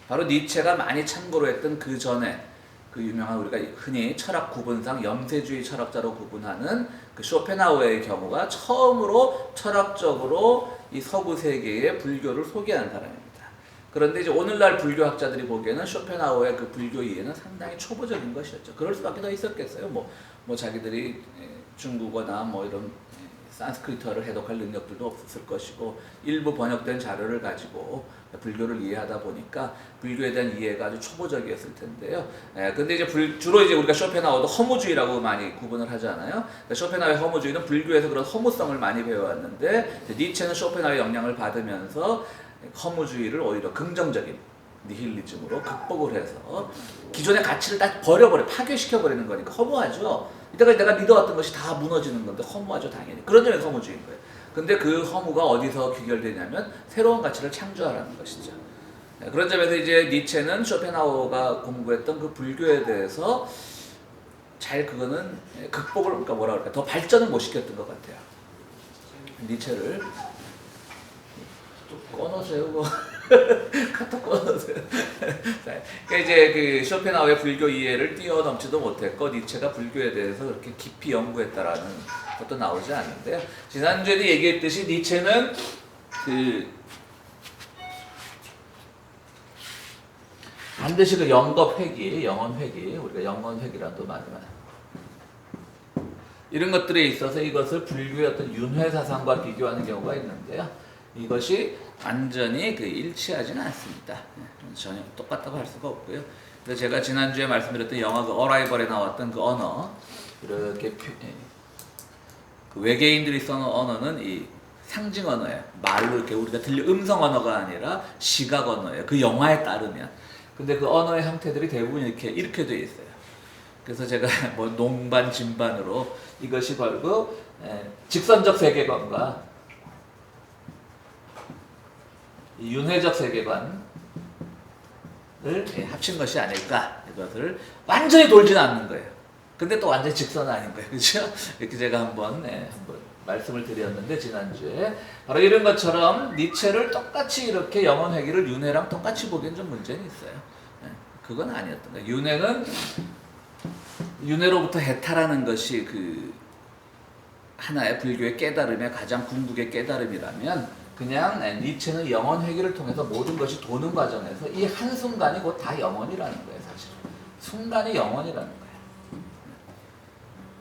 바로 니체가 많이 참고로 했던 그 전에 그 유명한 우리가 흔히 철학 구분상 염세주의 철학자로 구분하는 그 쇼펜하우어의 경우가 처음으로 철학적으로 이 서구 세계에 불교를 소개한 사람입니다. 그런데 이제 오늘날 불교학자들이 보기에는 쇼펜하우어의 그 불교 이해는 상당히 초보적인 것이었죠. 그럴 수밖에 더 있었겠어요. 뭐 자기들이 중국어나 뭐 이런 산스크리트어를 해독할 능력들도 없었을 것이고 일부 번역된 자료를 가지고 불교를 이해하다 보니까 불교에 대한 이해가 아주 초보적이었을 텐데요. 근데 이제 주로 이제 우리가 쇼펜하우어도 허무주의라고 많이 구분을 하잖아요. 그러니까 쇼펜하우어의 허무주의는 불교에서 그런 허무성을 많이 배워왔는데 니체는 쇼펜하우어의 영향을 받으면서 허무주의를 오히려 긍정적인 니힐리즘으로 극복을 해서 기존의 가치를 다 버려버려 파괴시켜버리는 거니까 허무하죠. 이때까지 내가 믿어왔던 것이 다 무너지는 건데 허무하죠 당연히. 그런 점에서 허무주의인 거예요. 근데 그 허무가 어디서 귀결되냐면 새로운 가치를 창조하라는 것이죠. 그런 점에서 이제 니체는 쇼펜하우어가 공부했던 그 불교에 대해서 잘 그거는 극복을, 그러니까 뭐라 그럴까, 더 발전을 못 시켰던 것 같아요. 니체를 꺼놓으세요. 카톡 꺼놓으세요. 그러니까 이제 그 쇼펜하우어의 불교 이해를 뛰어넘지도 못했고 니체가 불교에 대해서 그렇게 깊이 연구했다라는 것도 나오지 않는데요. 지난주에도 얘기했듯이 니체는 그 반드시 그 영겁회귀, 영원회귀, 우리가 영원회귀라는 또 말을 이런 것들에 있어서 이것을 불교의 어떤 윤회 사상과 비교하는 경우가 있는데요. 이것이 완전히 그 일치하지는 않습니다. 전혀 똑같다고 할 수가 없고요. 그래서 제가 지난주에 말씀드렸던 영화 그 어라이벌에 나왔던 그 언어, 이렇게 그 외계인들이 써놓은 언어는 이 상징 언어예요. 말로 이렇게 우리가 들려 음성 언어가 아니라 시각 언어예요. 그 영화에 따르면. 근데 그 언어의 형태들이 대부분 이렇게 돼 있어요. 그래서 제가 뭐 농반 진반으로 이것이 결국 직선적 세계관과 윤회적 세계관을 합친 것이 아닐까. 이것을 완전히 돌지는 않는 거예요. 근데 또 완전히 직선은 아닌 거예요. 그렇죠? 이렇게 제가 한번 말씀을 드렸는데 지난주에 바로 이런 것처럼 니체를 똑같이 이렇게 영원회귀를 윤회랑 똑같이 보기엔 좀 문제는 있어요. 그건 아니었던 거예요. 윤회는 윤회로부터 해탈하는 것이 하나의 불교의 깨달음의 가장 궁극의 깨달음이라면 그냥 니체는 영원 회귀를 통해서 모든 것이 도는 과정에서 이 한순간이 곧 다 영원이라는 거예요. 사실 순간이 영원이라는 거예요.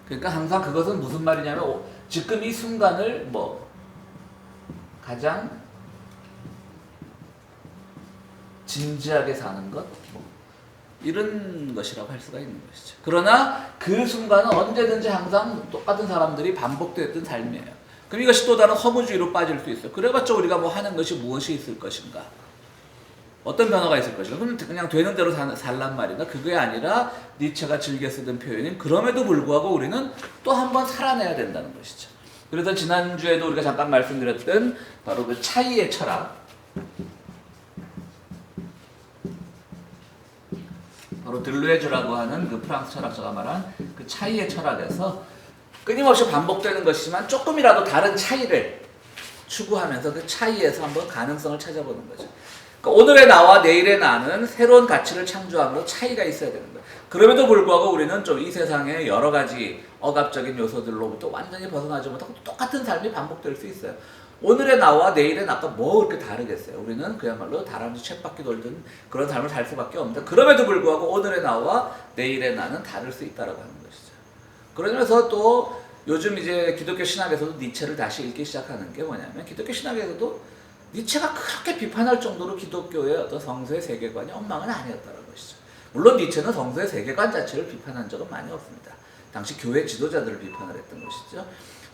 그러니까 항상 그것은 무슨 말이냐면 지금 이 순간을 뭐 가장 진지하게 사는 것 이런 것이라고 할 수가 있는 것이죠. 그러나 그 순간은 언제든지 항상 똑같은 사람들이 반복되었던 삶이에요. 그럼 이것이 또 다른 허무주의로 빠질 수 있어요. 그래봤자 우리가 뭐 하는 것이 무엇이 있을 것인가? 어떤 변화가 있을 것인가? 그럼 그냥 되는 대로 살란 말인가? 그게 아니라 니체가 즐겨 쓰던 표현인 그럼에도 불구하고 우리는 또 한 번 살아내야 된다는 것이죠. 그래서 지난주에도 우리가 잠깐 말씀드렸던 바로 그 차이의 철학, 바로 들루에주라고 하는 그 프랑스 철학자가 말한 그 차이의 철학에서 끊임없이 반복되는 것이지만 조금이라도 다른 차이를 추구하면서 그 차이에서 한번 가능성을 찾아보는 거죠. 그러니까 오늘의 나와 내일의 나는 새로운 가치를 창조함으로 차이가 있어야 되는 거예요. 그럼에도 불구하고 우리는 좀 이 세상의 여러 가지 억압적인 요소들로부터 완전히 벗어나지 못하고 똑같은 삶이 반복될 수 있어요. 오늘의 나와 내일의 나가 뭐 그렇게 다르겠어요. 우리는 그야말로 다람쥐 쳇바퀴 돌던 그런 삶을 살 수밖에 없는데 그럼에도 불구하고 오늘의 나와 내일의 나는 다를 수 있다라고 하는 것이죠. 그러면서 또 요즘 이제 기독교 신학에서도 니체를 다시 읽기 시작하는 게 뭐냐면 기독교 신학에서도 니체가 그렇게 비판할 정도로 기독교의 어떤 성서의 세계관이 엉망은 아니었다는 것이죠. 물론 니체는 성서의 세계관 자체를 비판한 적은 많이 없습니다. 당시 교회 지도자들을 비판을 했던 것이죠.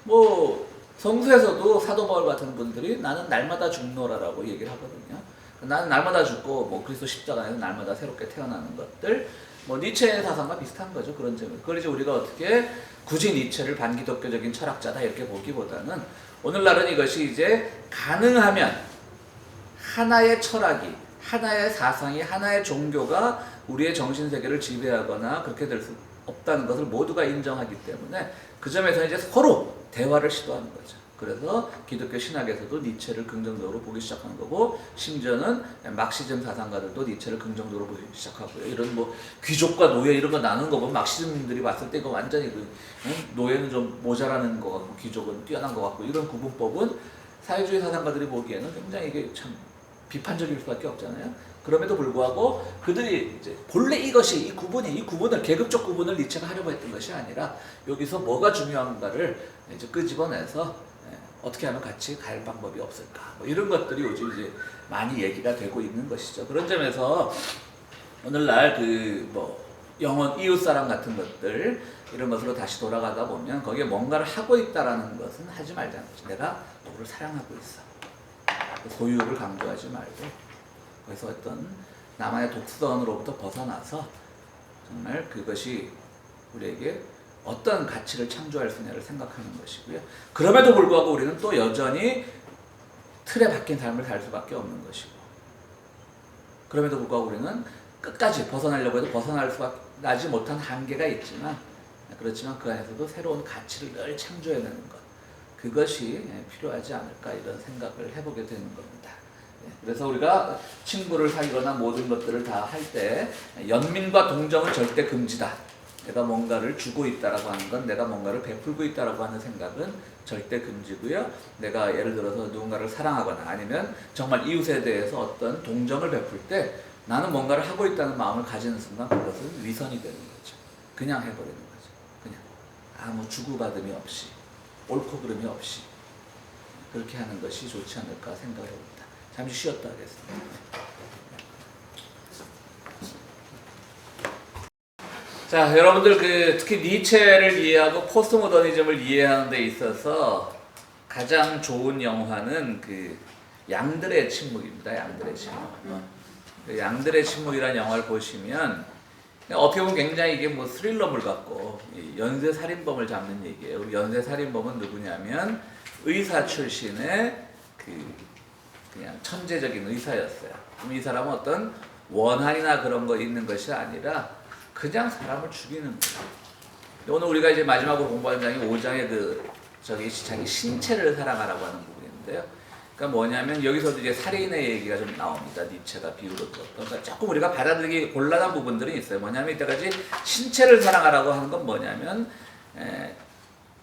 뭐 성서에서도 사도 바울 같은 분들이 나는 날마다 죽노라라고 얘기를 하거든요. 나는 날마다 죽고 뭐 그리스도 십자가에서 날마다 새롭게 태어나는 것들 뭐 니체의 사상과 비슷한 거죠. 그런 점에서. 그걸 이제 우리가 어떻게 굳이 니체를 반기독교적인 철학자다 이렇게 보기보다는 오늘날은 이것이 이제 가능하면 하나의 철학이 하나의 사상이 하나의 종교가 우리의 정신세계를 지배하거나 그렇게 될 수 없다는 것을 모두가 인정하기 때문에 그 점에서 이제 서로 대화를 시도하는 거죠. 그래서 기독교 신학에서도 니체를 긍정적으로 보기 시작하는 거고 심지어는 막시즘 사상가들도 니체를 긍정적으로 보기 시작하고요. 이런 뭐 귀족과 노예 이런 거 나누는 거 보면 막시즘들이 봤을 때 이거 완전히 노예는 좀 모자라는 거 같고 귀족은 뛰어난 거 같고 이런 구분법은 사회주의 사상가들이 보기에는 굉장히 이게 참 비판적일 수밖에 없잖아요. 그럼에도 불구하고 그들이 이제 본래 이 구분을 계급적 구분을 니체가 하려고 했던 것이 아니라 여기서 뭐가 중요한가를 이제 끄집어내서 어떻게 하면 같이 갈 방법이 없을까 뭐 이런 것들이 요즘 이제 많이 얘기가 되고 있는 것이죠. 그런 점에서 오늘날 그 뭐 영혼 이웃사랑 같은 것들 이런 것으로 다시 돌아가다 보면 거기에 뭔가를 하고 있다라는 것은 하지 말자는 거죠. 내가 너를 사랑하고 있어. 소유를 강조하지 말고 그래서 어떤 나만의 독선으로부터 벗어나서 정말 그것이 우리에게 어떤 가치를 창조할 수 있냐를 생각하는 것이고요. 그럼에도 불구하고 우리는 또 여전히 틀에 박힌 삶을 살 수밖에 없는 것이고 그럼에도 불구하고 우리는 끝까지 벗어나려고 해도 벗어나지 못한 한계가 있지만 그렇지만 그 안에서도 새로운 가치를 늘 창조해내는 것 그것이 필요하지 않을까 이런 생각을 해보게 되는 겁니다. 그래서 우리가 친구를 사귀거나 모든 것들을 다 할 때 연민과 동정은 절대 금지다. 내가 뭔가를 주고 있다라고 하는 건 내가 뭔가를 베풀고 있다라고 하는 생각은 절대 금지고요. 내가 예를 들어서 누군가를 사랑하거나 아니면 정말 이웃에 대해서 어떤 동정을 베풀 때 나는 뭔가를 하고 있다는 마음을 가지는 순간 그것은 위선이 되는 거죠. 그냥 해버리는 거죠. 그냥 아무 주고받음이 없이 옳고 그름이 없이 그렇게 하는 것이 좋지 않을까 생각을 해봅니다. 잠시 쉬었다 하겠습니다. 자, 여러분들 특히 니체를 이해하고 포스트모더니즘을 이해하는 데 있어서 가장 좋은 영화는 양들의 침묵입니다. 양들의 침묵. 양들의 침묵이라는 영화를 보시면 어떻게 보면 굉장히 이게 뭐 스릴러물 같고 연쇄 살인범을 잡는 얘기예요. 연쇄 살인범은 누구냐면 의사 출신의 그냥 천재적인 의사였어요. 그럼 이 사람은 어떤 원한이나 그런 거 있는 것이 아니라 그냥 사람을 죽이는 거예요. 오늘 우리가 이제 마지막으로 공부하는 장이 5장의 자기 신체를 사랑하라고 하는 부분인데요. 그러니까 뭐냐면 여기서도 이제 살인의 얘기가 좀 나옵니다. 니체가 비유로 들었던. 그러니까 조금 우리가 받아들이기 곤란한 부분들이 있어요. 뭐냐면 이때까지 신체를 사랑하라고 하는 건 뭐냐면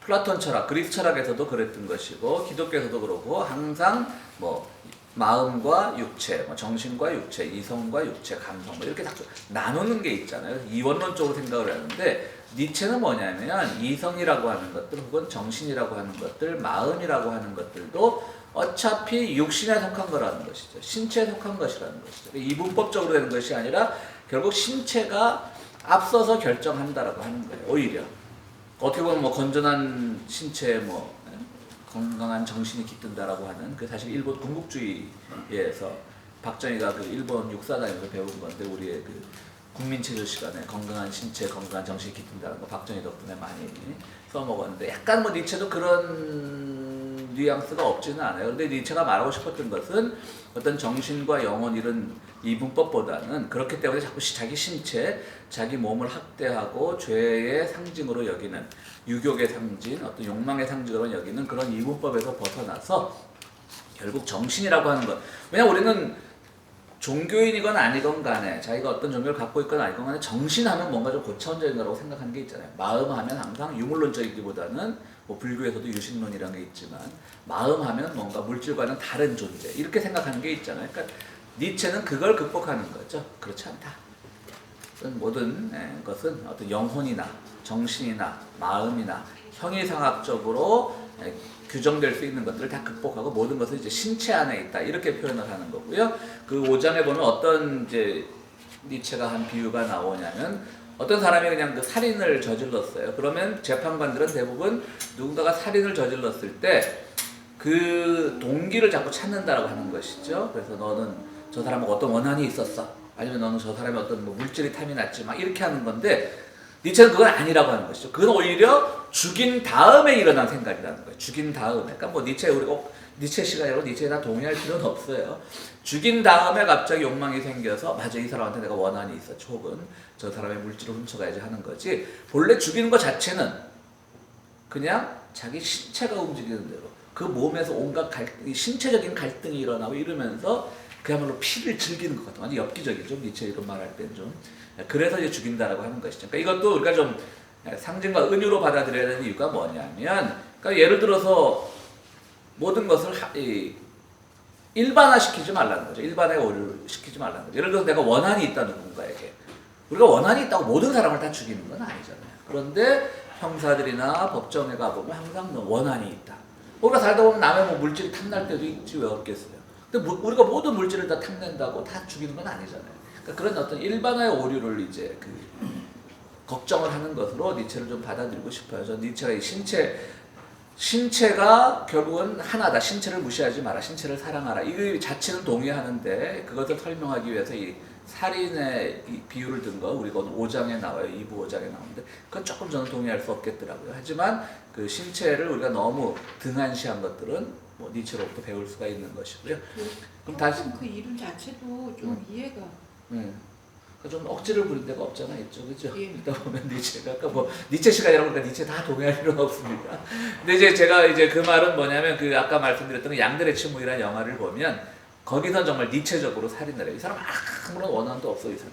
플라톤 철학, 그리스 철학에서도 그랬던 것이고 기독교에서도 그렇고 항상 뭐 마음과 육체, 뭐 정신과 육체, 이성과 육체, 감성 뭐 이렇게 딱 나누는 게 있잖아요. 이원론적으로 생각을 하는데 니체는 뭐냐면 이성이라고 하는 것들 혹은 정신이라고 하는 것들, 마음이라고 하는 것들도 어차피 육신에 속한 거라는 것이죠. 신체에 속한 것이라는 것이죠. 이분법적으로 되는 것이 아니라 결국 신체가 앞서서 결정한다라고 하는 거예요. 오히려 어떻게 보면 뭐 건전한 신체에 뭐 건강한 정신이 깃든다라고 하는 그 사실 일본 군국주의에서 박정희가 그 일본 육사다니면서 배운 건데 우리의 그 국민체조 시간에 건강한 신체, 건강한 정신이 깃든다는 거 박정희 덕분에 많이 써먹었는데 약간 뭐 니체도 그런 뉘앙스가 없지는 않아요. 근데 니체가 말하고 싶었던 것은 어떤 정신과 영혼 이런 이분법보다는 그렇기 때문에 자꾸 자기 신체, 자기 몸을 학대하고 죄의 상징으로 여기는 유욕의 상징, 어떤 욕망의 상징으로 여기는 그런 이분법에서 벗어나서 결국 정신이라고 하는 것. 왜냐하면 우리는 종교인이건 아니건 간에 자기가 어떤 종교를 갖고 있건 아니건 간에 정신하면 뭔가 좀 고차원적인 거라고 생각하는 게 있잖아요. 마음하면 항상 유물론적이기보다는 뭐 불교에서도 유신론이라는 게 있지만 마음하면 뭔가 물질과는 다른 존재 이렇게 생각하는 게 있잖아요. 그러니까 니체는 그걸 극복하는 거죠. 그렇지 않다. 모든 것은 어떤 영혼이나 정신이나 마음이나 형이상학적으로 규정될 수 있는 것들을 다 극복하고 모든 것은 이제 신체 안에 있다 이렇게 표현을 하는 거고요. 그 5장에 보면 어떤 이제 니체가 한 비유가 나오냐면 어떤 사람이 그냥 그 살인을 저질렀어요. 그러면 재판관들은 대부분 누군가가 살인을 저질렀을 때 그 동기를 자꾸 찾는다라고 하는 것이죠. 그래서 너는 저 사람하고 어떤 원한이 있었어. 아니면 너는 저 사람이 어떤 뭐 물질이 탐이 났지. 막 이렇게 하는 건데 니체는 그건 아니라고 하는 것이죠. 그건 오히려 죽인 다음에 일어난 생각이라는 거예요. 죽인 다음에. 그러니까 뭐 니체 우리가 니체 시간이라고 니체에 다 동의할 필요는 없어요. 죽인 다음에 갑자기 욕망이 생겨서 맞아 이 사람한테 내가 원한이 있었지 혹은 저 사람의 물질을 훔쳐가야지 하는 거지. 본래 죽이는 것 자체는 그냥 자기 신체가 움직이는 대로 그 몸에서 온갖 신체적인 갈등이 일어나고 이러면서 그야말로 피를 즐기는 것 같아요. 완전 엽기적이죠. 니체 이런 말할 때는 좀. 그래서 이제 죽인다라고 하는 것이죠. 그러니까 이것도 우리가 좀 상징과 은유로 받아들여야 되는 이유가 뭐냐면, 그러니까 예를 들어서 모든 것을 일반화시키지 말라는 거죠. 일반화에 오류를 시키지 말라는 거죠. 예를 들어서 내가 원한이 있다 누군가에게. 우리가 원한이 있다고 모든 사람을 다 죽이는 건 아니잖아요. 그런데 형사들이나 법정에 가보면 항상 원한이 있다. 우리가 살다 보면 남의 뭐 물질이 탐날 때도 있지 왜 없겠어요. 근데 우리가 모든 물질을 다 탐낸다고 다 죽이는 건 아니잖아요. 그러니까 그런 어떤 일반화의 오류를 이제 걱정을 하는 것으로 니체를 좀 받아들이고 싶어요. 저 니체가 이 신체가 결국은 하나다. 신체를 무시하지 마라. 신체를 사랑하라. 이 자체는 동의하는데 그것을 설명하기 위해서 이 살인의 이 비유를 든 거 우리가 오늘 5장에 나와요. 2부 5장에 나오는데 그건 조금 저는 동의할 수 없겠더라고요. 하지만 그 신체를 우리가 너무 등한시한 것들은 뭐 니체로부터 배울 수가 있는 것이고요. 그럼 다시 그 이름 자체도 좀 이해가. 좀 억지를 부린 데가 없잖아, 있죠, 그죠? 예. 이따 보면 니체가, 아까 뭐 니체 시간이라고 그러니까 니체 다 동의할 필요는 없습니다. 근데 이제 제가 이제 그 말은 뭐냐면 그 아까 말씀드렸던 양들의 침묵이라는 영화를 보면 거기서 정말 니체적으로 살인을 해요. 이 사람 아무런 원한도 없어, 이 사람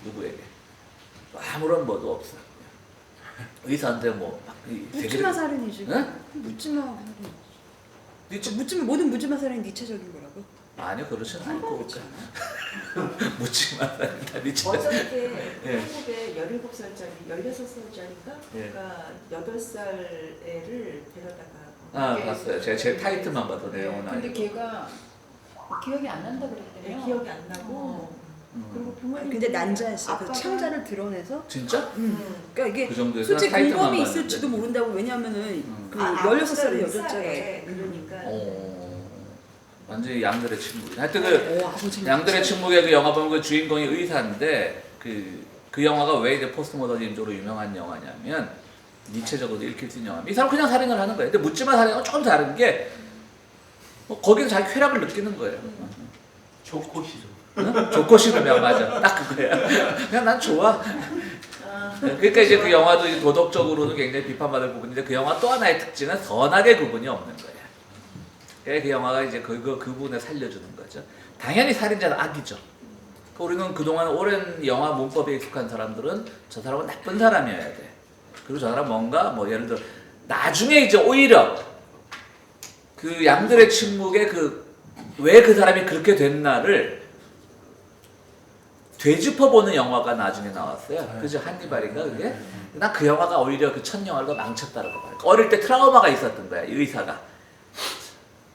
누구에게 아무런 뭐도 없어. 의사한테 뭐 막 묻지마 살인이지. 응? 묻지마 살인. 니체 모든 묻지마 살인이 니체적인 거라고? 아니요, 그렇지는 않고 묻지마 살인 니체. 어저께 예. 한국에 17살짜리, 16살짜리인가? 예. 그러니까 8살 애를 데려다가 아 봤어요. 제가 제 타이틀만 봐서 내용은 근데 아니고. 걔가 기억이 안 난다 애 그랬대요. 기억이 안 나고 그리고 부모님 근데 난자였어. 그 아빠가- 창자를 드러내서. 진짜? 그러니까 이게 그 정도에서 솔직히 타이틀만 공범이 봤는데. 있을지도 모른다고. 왜냐면은 그 아빠가 16살의 의사래. 여자잖아. 그러니까 완전히 양들의 침묵이. 하여튼 그 아버지. 양들의 침묵의 그 영화 보면 그 주인공이 의사인데 그 영화가 왜 이제 포스트모더니즘적으로 유명한 영화냐면 니체적으로도 읽힐 수 있는 영화입니다. 이 사람 그냥 살인을 하는 거예요. 근데 묻지마 살인은 조금 다른 게 거기서 자기 쾌락을 느끼는 거예요. 좋고 싫어. 응? 좋고 싫으면 맞아. 딱 그거야. 그냥 난 좋아. 그러니까 이제 그 영화도 이제 도덕적으로는 굉장히 비판받을 부분인데 그 영화 또 하나의 특징은 선악의 구분이 없는 거예요. 그 영화가 이제 그 부분을 살려주는 거죠. 당연히 살인자는 악이죠. 우리는 그동안 오랜 영화 문법에 익숙한 사람들은 저 사람은 나쁜 사람이어야 돼. 그리고 저 사람 뭔가 뭐 예를 들어 나중에 이제 오히려 그 양들의 침묵에 왜 그 사람이 그렇게 됐나를 되짚어보는 영화가 나중에 나왔어요. 그죠? 한니발인가 그게? 난 그 영화가 오히려 그 첫 영화를 망쳤다라고 봐요. 어릴 때 트라우마가 있었던 거야, 이 의사가.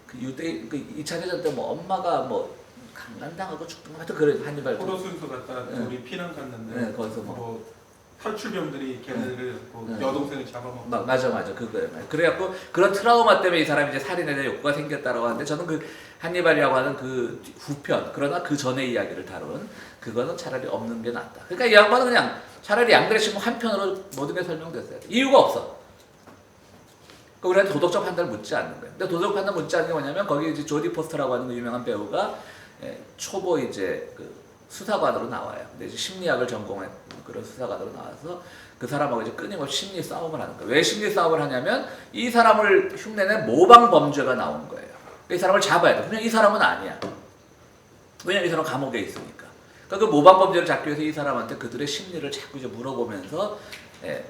그 2차 대전 때 뭐 엄마가 뭐 강간당하고 죽던 거 하여튼 그래, 한니발. 포로순서 갔다 네. 둘이 피난 갔는데 네, 거기서 뭐. 탈출병들이 걔네를 뭐 네. 여동생을 잡아먹고 맞아 그거예요. 그래갖고 그런 트라우마 때문에 이 사람이 이제 살인에 대한 욕구가 생겼다라고 하는데 저는 그 한니발이라고 하는 그 후편 그러나 그 전의 이야기를 다룬 그거는 차라리 없는 게 낫다. 그러니까 이 양반은 그냥 차라리 양들의 침묵 한 편으로 모든 게 설명됐어요. 이유가 없어. 그러니까 우리한테 도덕적 판단을 묻지 않는 거예요. 근데 도덕적 판단 묻지 않는 게 뭐냐면 거기 이제 조디 포스터라고 하는 그 유명한 배우가 초보 이제 그 수사관으로 나와요. 근데 이제 심리학을 전공한 그런 수사관으로 나와서 그 사람하고 이제 끊임없이 심리 싸움을 하는 거예요. 왜 심리 싸움을 하냐면 이 사람을 흉내낸 모방 범죄가 나온 거예요. 이 사람을 잡아야 돼. 그냥 이 사람은 아니야. 왜냐면 이 사람 감옥에 있으니까. 그러니까 그 모방 범죄를 잡기 위해서 이 사람한테 그들의 심리를 자꾸 이제 물어보면서 이제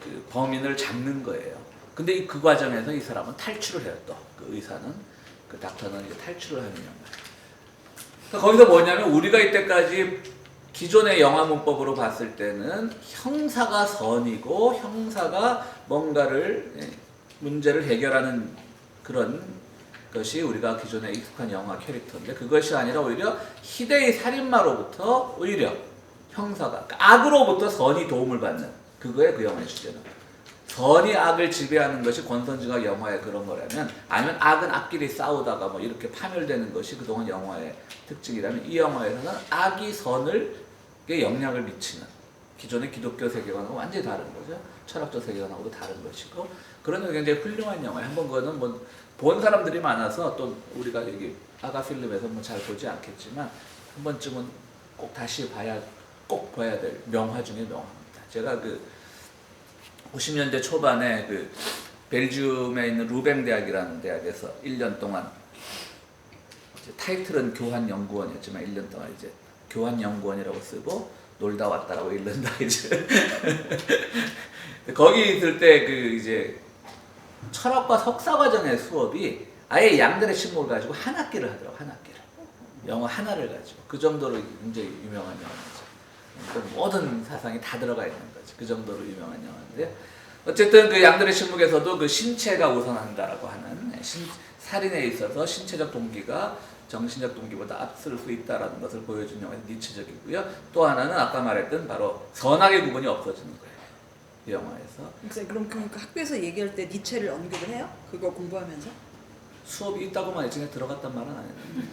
그 범인을 잡는 거예요. 근데 그 과정에서 이 사람은 탈출을 해요. 또 그 의사는 그 닥터는 이제 탈출을 하는 영화예요. 그러니까 거기서 뭐냐면 우리가 이때까지 기존의 영화 문법으로 봤을 때는 형사가 선이고 형사가 뭔가를 문제를 해결하는 그런 것이 우리가 기존에 익숙한 영화 캐릭터인데 그것이 아니라 오히려 희대의 살인마로부터 오히려 형사가 악으로부터 선이 도움을 받는 그거에 그 영화의 주제는 선이 악을 지배하는 것이 권선징악 영화의 그런 거라면 아니면 악은 악끼리 싸우다가 뭐 이렇게 파멸되는 것이 그동안 영화의 특징이라면 이 영화에서는 악이 선을게 영향을 미치는 기존의 기독교 세계관하고 완전히 다른 거죠. 철학적 세계관하고도 다른 것이고 그런 굉장히 훌륭한 영화예요. 한번 그거는 뭐 본 사람들이 많아서 또 우리가 여기 아가 필름에서 뭐 잘 보지 않겠지만 한 번쯤은 꼭 다시 꼭 봐야 될 명화 중에 명화입니다. 제가 그 50년대 초반에 그 벨기움에 있는 루뱅 대학이라는 대학에서 1년 동안 이제 타이틀은 교환 연구원이었지만 1년 동안 이제 교환 연구원이라고 쓰고 놀다 왔다라고 1년 다 이제 거기 있을 때 그 이제 철학과 석사 과정의 수업이 아예 양들의 침묵을 가지고 한 학기를 하더라고. 한 학기를 영어 하나를 가지고 그 정도로 굉장히 유명한 영화죠. 그러니까 모든 사상이 다 들어가 있는 거지. 그 정도로 유명한 영화인데 어쨌든 그 양들의 침묵에서도 그 신체가 우선한다라고 하는 살인에 있어서 신체적 동기가 정신적 동기보다 앞설 수 있다라는 것을 보여준 영화는 니체적이고요. 또 하나는 아까 말했던 바로 선악의 구분이 없어지는 거예요. 이 영화에서. 그럼 그 학교에서 얘기할 때 니체를 언급을 해요? 그거 공부하면서? 수업이 있다고만 했지 들어갔단 말은 안 했는데.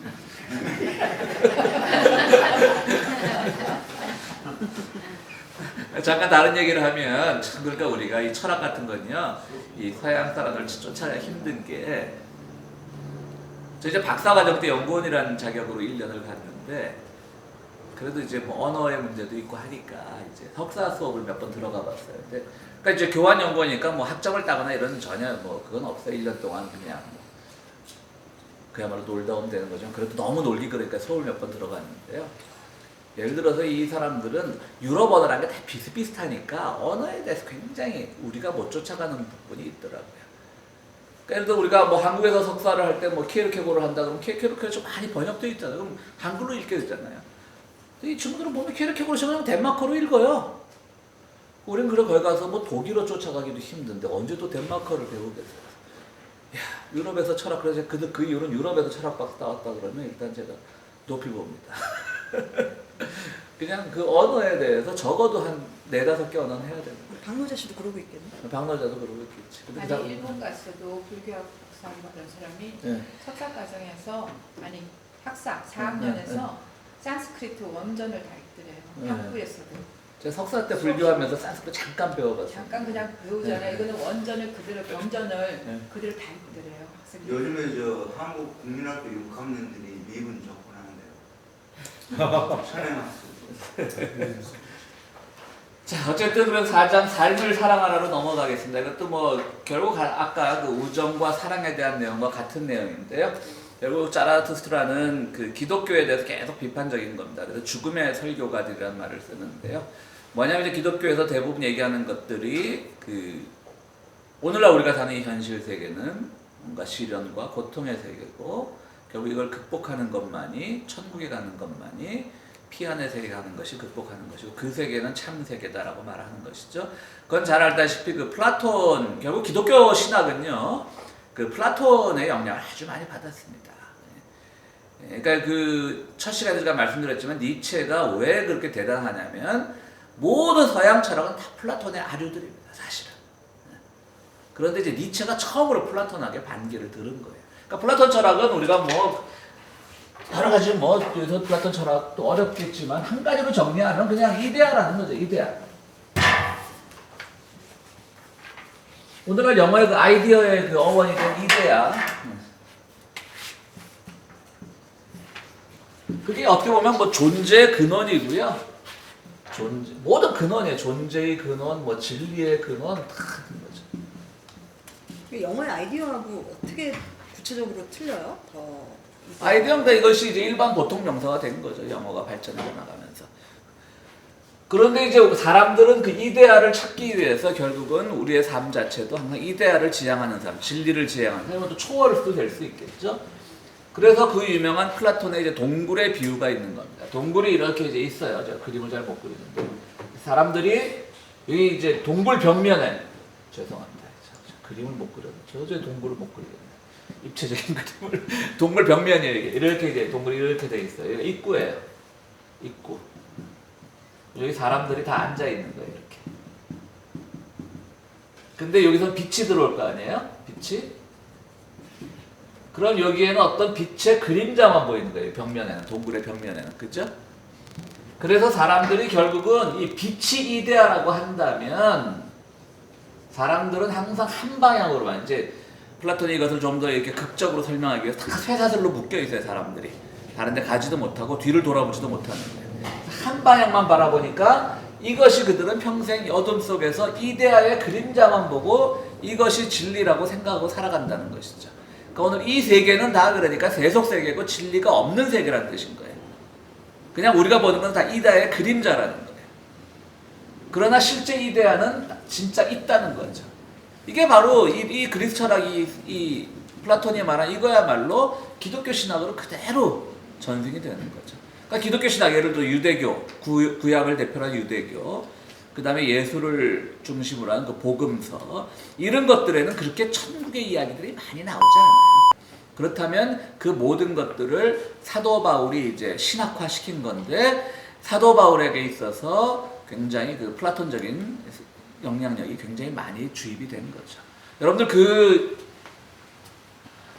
잠깐 다른 얘기를 하면 그러니까 우리가 이 철학 같은 건요 이 서양 사람들 쫓아야 힘든 게 저 이제 박사과정 때 연구원이라는 자격으로 1년을 갔는데 그래도 이제 뭐 언어의 문제도 있고 하니까 이제 석사 수업을 몇 번 들어가 봤어요. 근데 그러니까 이제 교환 연구원이니까 뭐 학점을 따거나 이런 전혀 뭐 그건 없어요. 1년 동안 그냥 뭐 그야말로 놀다 오면 되는 거죠. 그래도 너무 놀기 그러니까 수업을 몇 번 들어갔는데요. 예를 들어서 이 사람들은 유럽 언어라는 게 다 비슷비슷하니까 언어에 대해서 굉장히 우리가 못 쫓아가는 부분이 있더라고요. 그러니까 예를 들어 우리가 뭐 한국에서 석사를 할 때 뭐 키에르케고를 한다 그러면 키에르케고가 좀 많이 번역되어 있잖아요. 그럼 한글로 읽게 되잖아요. 이 친구들은 보면 키에르케고를 시작하면 덴마크로 읽어요. 우린 그래 거기 가서 뭐 독일어 쫓아가기도 힘든데 언제 또 덴마크를 배우겠어요. 야, 유럽에서 철학 그래서 그 이후로는 유럽에서 철학 박사 따왔다 그러면 일단 제가 높이 봅니다. 그냥 그 언어에 대해서 적어도 한 4-5개 언어는 해야 되는 거예요. 박노자 씨도 그러고 있겠네. 박노자도 그러고 있겠지. 근데 그 사람- 아니 일본 갔어도 불교학 박사 받은 사람이 네. 석사 과정에서 아니 학사 4학년에서 산스크리트 원전을 다 읽더래요. 네. 학부에서도 제가 석사 때 불교하면서 산스크리트 잠깐 배워봤어요. 잠깐 그냥 배우잖아요. 네. 이거는 원전을 그대로 병전을 네. 그대로 다 읽더래요. 학생들. 요즘에 저 한국 국민학교 6학년들이 미분 접근하는데요. 천해놨어. 자, 어쨌든 그럼 4장 삶을 사랑하라로 넘어가겠습니다. 이것도 뭐 결국 아까 그 우정과 사랑에 대한 내용과 같은 내용인데요. 결국 자라투스트라는 그 기독교에 대해서 계속 비판적인 겁니다. 그래서 죽음의 설교가들이라는 말을 쓰는데요. 뭐냐면 이제 기독교에서 대부분 얘기하는 것들이 그 오늘날 우리가 사는 이 현실 세계는 뭔가 시련과 고통의 세계고 결국 이걸 극복하는 것만이 천국에 가는 것만이 피안의 세계 가는 것이 극복하는 것이고 그 세계는 참 세계다라고 말하는 것이죠. 그건 잘 알다시피 그 플라톤 결국 기독교 신학은요 그 플라톤의 영향을 아주 많이 받았습니다. 그러니까 그 첫 시간에 제가 말씀드렸지만 니체가 왜 그렇게 대단하냐면 모든 서양 철학은 다 플라톤의 아류들입니다, 사실은. 그런데 이제 니체가 처음으로 플라톤에게 반기를 들은 거예요. 그러니까 플라톤 철학은 우리가 뭐 여러 가지 뭐 그래서 플라톤 철학도 어렵겠지만 한 가지로 정리하면 그냥 이데아라는 거죠, 이데아. 오늘날 영어의 그 아이디어의 그 어원이 된 이데아. 그게 어떻게 보면 뭐 존재의 근원이고요. 모든 근원이에요. 존재의 근원, 뭐 진리의 근원 다 그런 거죠. 영어의 아이디어하고 어떻게 구체적으로 틀려요? 더 아이디어인가 이것이 이제 일반 보통 명사가 된 거죠. 영어가 발전해 나가면서. 그런데 이제 사람들은 그 이데아를 찾기 위해서 결국은 우리의 삶 자체도 항상 이데아를 지향하는 삶, 진리를 지향하는 삶, 또 초월도 될 수 있겠죠. 그래서 그 유명한 플라톤의 이제 동굴의 비유가 있는 겁니다. 동굴이 이렇게 이제 있어요. 제가 그림을 잘 못 그리는데 사람들이 여기 이제 동굴 벽면에 죄송합니다. 그림을 못 그려요. 저저 동굴을 못 그리겠네. 입체적인 그림을 동굴 벽면이에요. 이렇게 이제 동굴이 이렇게 돼 있어요. 여기가 입구예요. 입구. 여기 사람들이 다 앉아 있는 거예요. 이렇게. 근데 여기서 빛이 들어올 거 아니에요? 빛이. 그럼 여기에는 어떤 빛의 그림자만 보이는 거예요. 벽면에는, 동굴의 벽면에는. 그죠? 그래서 사람들이 결국은 이 빛이 이데아라고 한다면 사람들은 항상 한 방향으로만 이제 플라톤이 이것을 좀 더 이렇게 극적으로 설명하기 위해서 다 쇠사슬로 묶여 있어요. 사람들이. 다른 데 가지도 못하고 뒤를 돌아보지도 못하는 거예요. 한 방향만 바라보니까 이것이 그들은 평생 어둠 속에서 이데아의 그림자만 보고 이것이 진리라고 생각하고 살아간다는 것이죠. 그러니까 오늘 이 세계는 다 그러니까 세속 세계고 진리가 없는 세계라는 뜻인 거예요. 그냥 우리가 보는 건 다 이데아의 그림자라는 거예요. 그러나 실제 이데아는 진짜 있다는 거죠. 이게 바로 이 그리스 철학이 이 플라톤이 말한 이거야말로 기독교 신학으로 그대로 전승이 되는 거죠. 그러니까 기독교 신학 예를 들어 유대교, 구약을 대표한 유대교, 그 다음에 예수를 중심으로 한 그 복음서 이런 것들에는 그렇게 천국의 이야기들이 많이 나오지 않아요. 그렇다면 그 모든 것들을 사도 바울이 이제 신학화시킨 건데 사도 바울에게 있어서 굉장히 그 플라톤적인 영향력이 굉장히 많이 주입이 된 거죠. 여러분들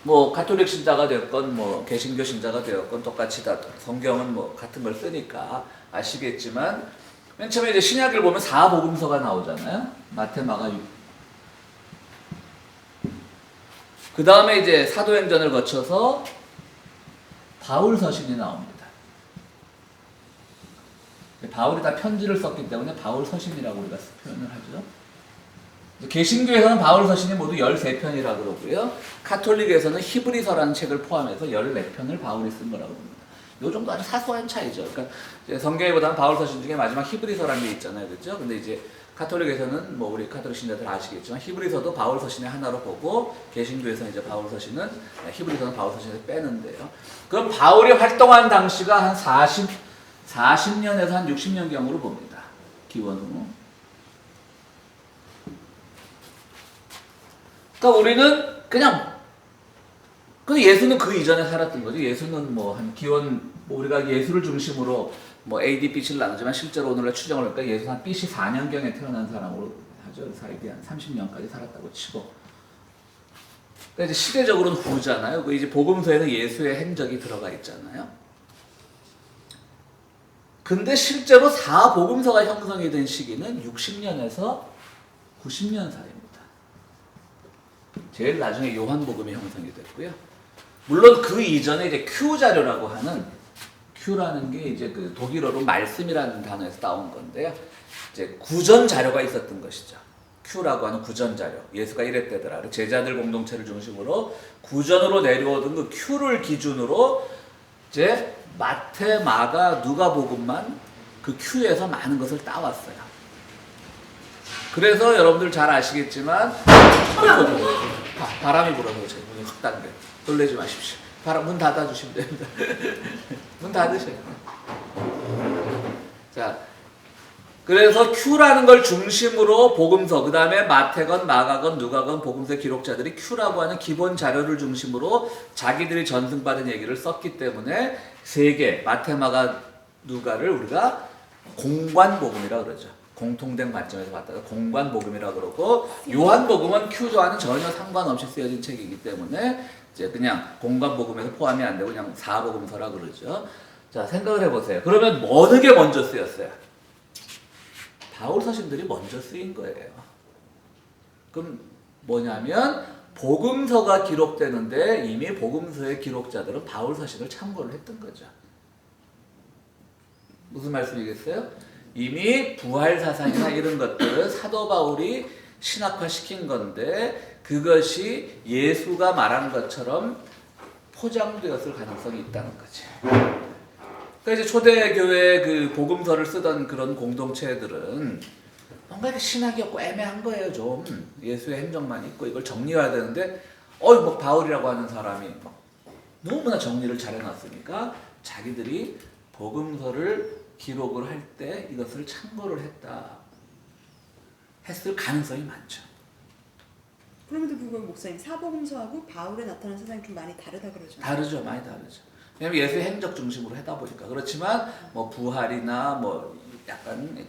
뭐 가톨릭 신자가 되었건 뭐 개신교 신자가 되었건 똑같이 다 성경은 뭐 같은 걸 쓰니까 아시겠지만 맨 처음에 이제 신약을 보면 4복음서가 나오잖아요. 마태, 마가, 육. 그 다음에 이제 사도행전을 거쳐서 바울 서신이 나옵니다. 바울이 다 편지를 썼기 때문에 바울 서신이라고 우리가 표현을 하죠. 개신교에서는 바울 서신이 모두 13편이라고 그러고요. 카톨릭에서는 히브리서라는 책을 포함해서 14편을 바울이 쓴 거라고 합니다. 요 정도 아주 사소한 차이죠. 그러니까 성경보다는 바울 서신 중에 마지막 히브리서라는 게 있잖아요. 그렇죠? 근데 이제 카톨릭에서는 뭐 우리 카톨릭 신자들 아시겠지만 히브리서도 바울 서신의 하나로 보고 개신교에서는 이제 바울 서신은 히브리서는 바울 서신을 빼는데요. 그럼 바울이 활동한 당시가 한 40년에서 한 60년경으로 봅니다. 기원으로. 그러니까 우리는 그냥 예수는 그 이전에 살았던 거죠. 예수는 뭐 한 기원 뭐 우리가 예수를 중심으로 뭐 AD, BC를 나누지만 실제로 오늘날 추정을 하니까 예수는 한 BC 4년경에 태어난 사람으로 하죠. 사이비 한 30년까지 살았다고 치고. 그러니까 이제 시대적으로는 후잖아요. 그 이제 복음서에는 예수의 행적이 들어가 있잖아요. 근데 실제로 4복음서가 형성이 된 시기는 60년에서 90년 사이입니다. 제일 나중에 요한복음이 형성이 됐고요. 물론 그 이전에 이제 Q 자료라고 하는 Q라는 게 이제 그 독일어로 말씀이라는 단어에서 따온 건데요. 이제 구전 자료가 있었던 것이죠. Q라고 하는 구전 자료. 예수가 이랬대더라. 제자들 공동체를 중심으로 구전으로 내려오던 그 Q를 기준으로 이제 마태, 마가, 누가복음만 그 Q에서 많은 것을 따왔어요. 그래서 여러분들 잘 아시겠지만 바람이 불어서 제 문이 확 닫네. 놀라지 마십시오. 문 닫아주시면 됩니다. 문 닫으세요. 자, 그래서 Q라는 걸 중심으로 복음서, 그 다음에 마태건 마가건 누가건 복음서 기록자들이 Q라고 하는 기본 자료를 중심으로 자기들이 전승받은 얘기를 썼기 때문에 세 개, 마태, 마가, 누가를 우리가 공관복음이라 그러죠. 공통된 관점에서 봤다가 공관복음이라 그러고, 요한복음은 Q와는 전혀 상관없이 쓰여진 책이기 때문에 이제 그냥 공관복음에서 포함이 안 되고 그냥 사복음서라 그러죠. 자, 생각을 해보세요. 그러면 어느 게 먼저 쓰였어요? 바울 서신들이 먼저 쓰인 거예요. 그럼 뭐냐면 복음서가 기록되는데 이미 복음서의 기록자들은 바울 서신을 참고를 했던 거죠. 무슨 말씀이겠어요? 이미 부활 사상이나 이런 것들을 사도 바울이 신학화시킨 건데 그것이 예수가 말한 것처럼 포장되었을 가능성이 있다는 거지. 그러니까 이제 초대교회 그 복음서를 쓰던 그런 공동체들은 뭔가 이렇게 신학이 없고 애매한 거예요, 좀. 예수의 행적만 있고 이걸 정리해야 되는데, 뭐 바울이라고 하는 사람이 막 너무나 정리를 잘 해놨으니까 자기들이 복음서를 기록을 할 때 이것을 참고를 했을 가능성이 많죠. 그럼에도 불구하고 목사님, 사복음서하고 바울에 나타나는 세상이 좀 많이 다르다 그러죠. 다르죠, 많이 다르죠. 왜냐면 예수의 행적 중심으로 하다 보니까. 그렇지만 뭐 부활이나 뭐 약간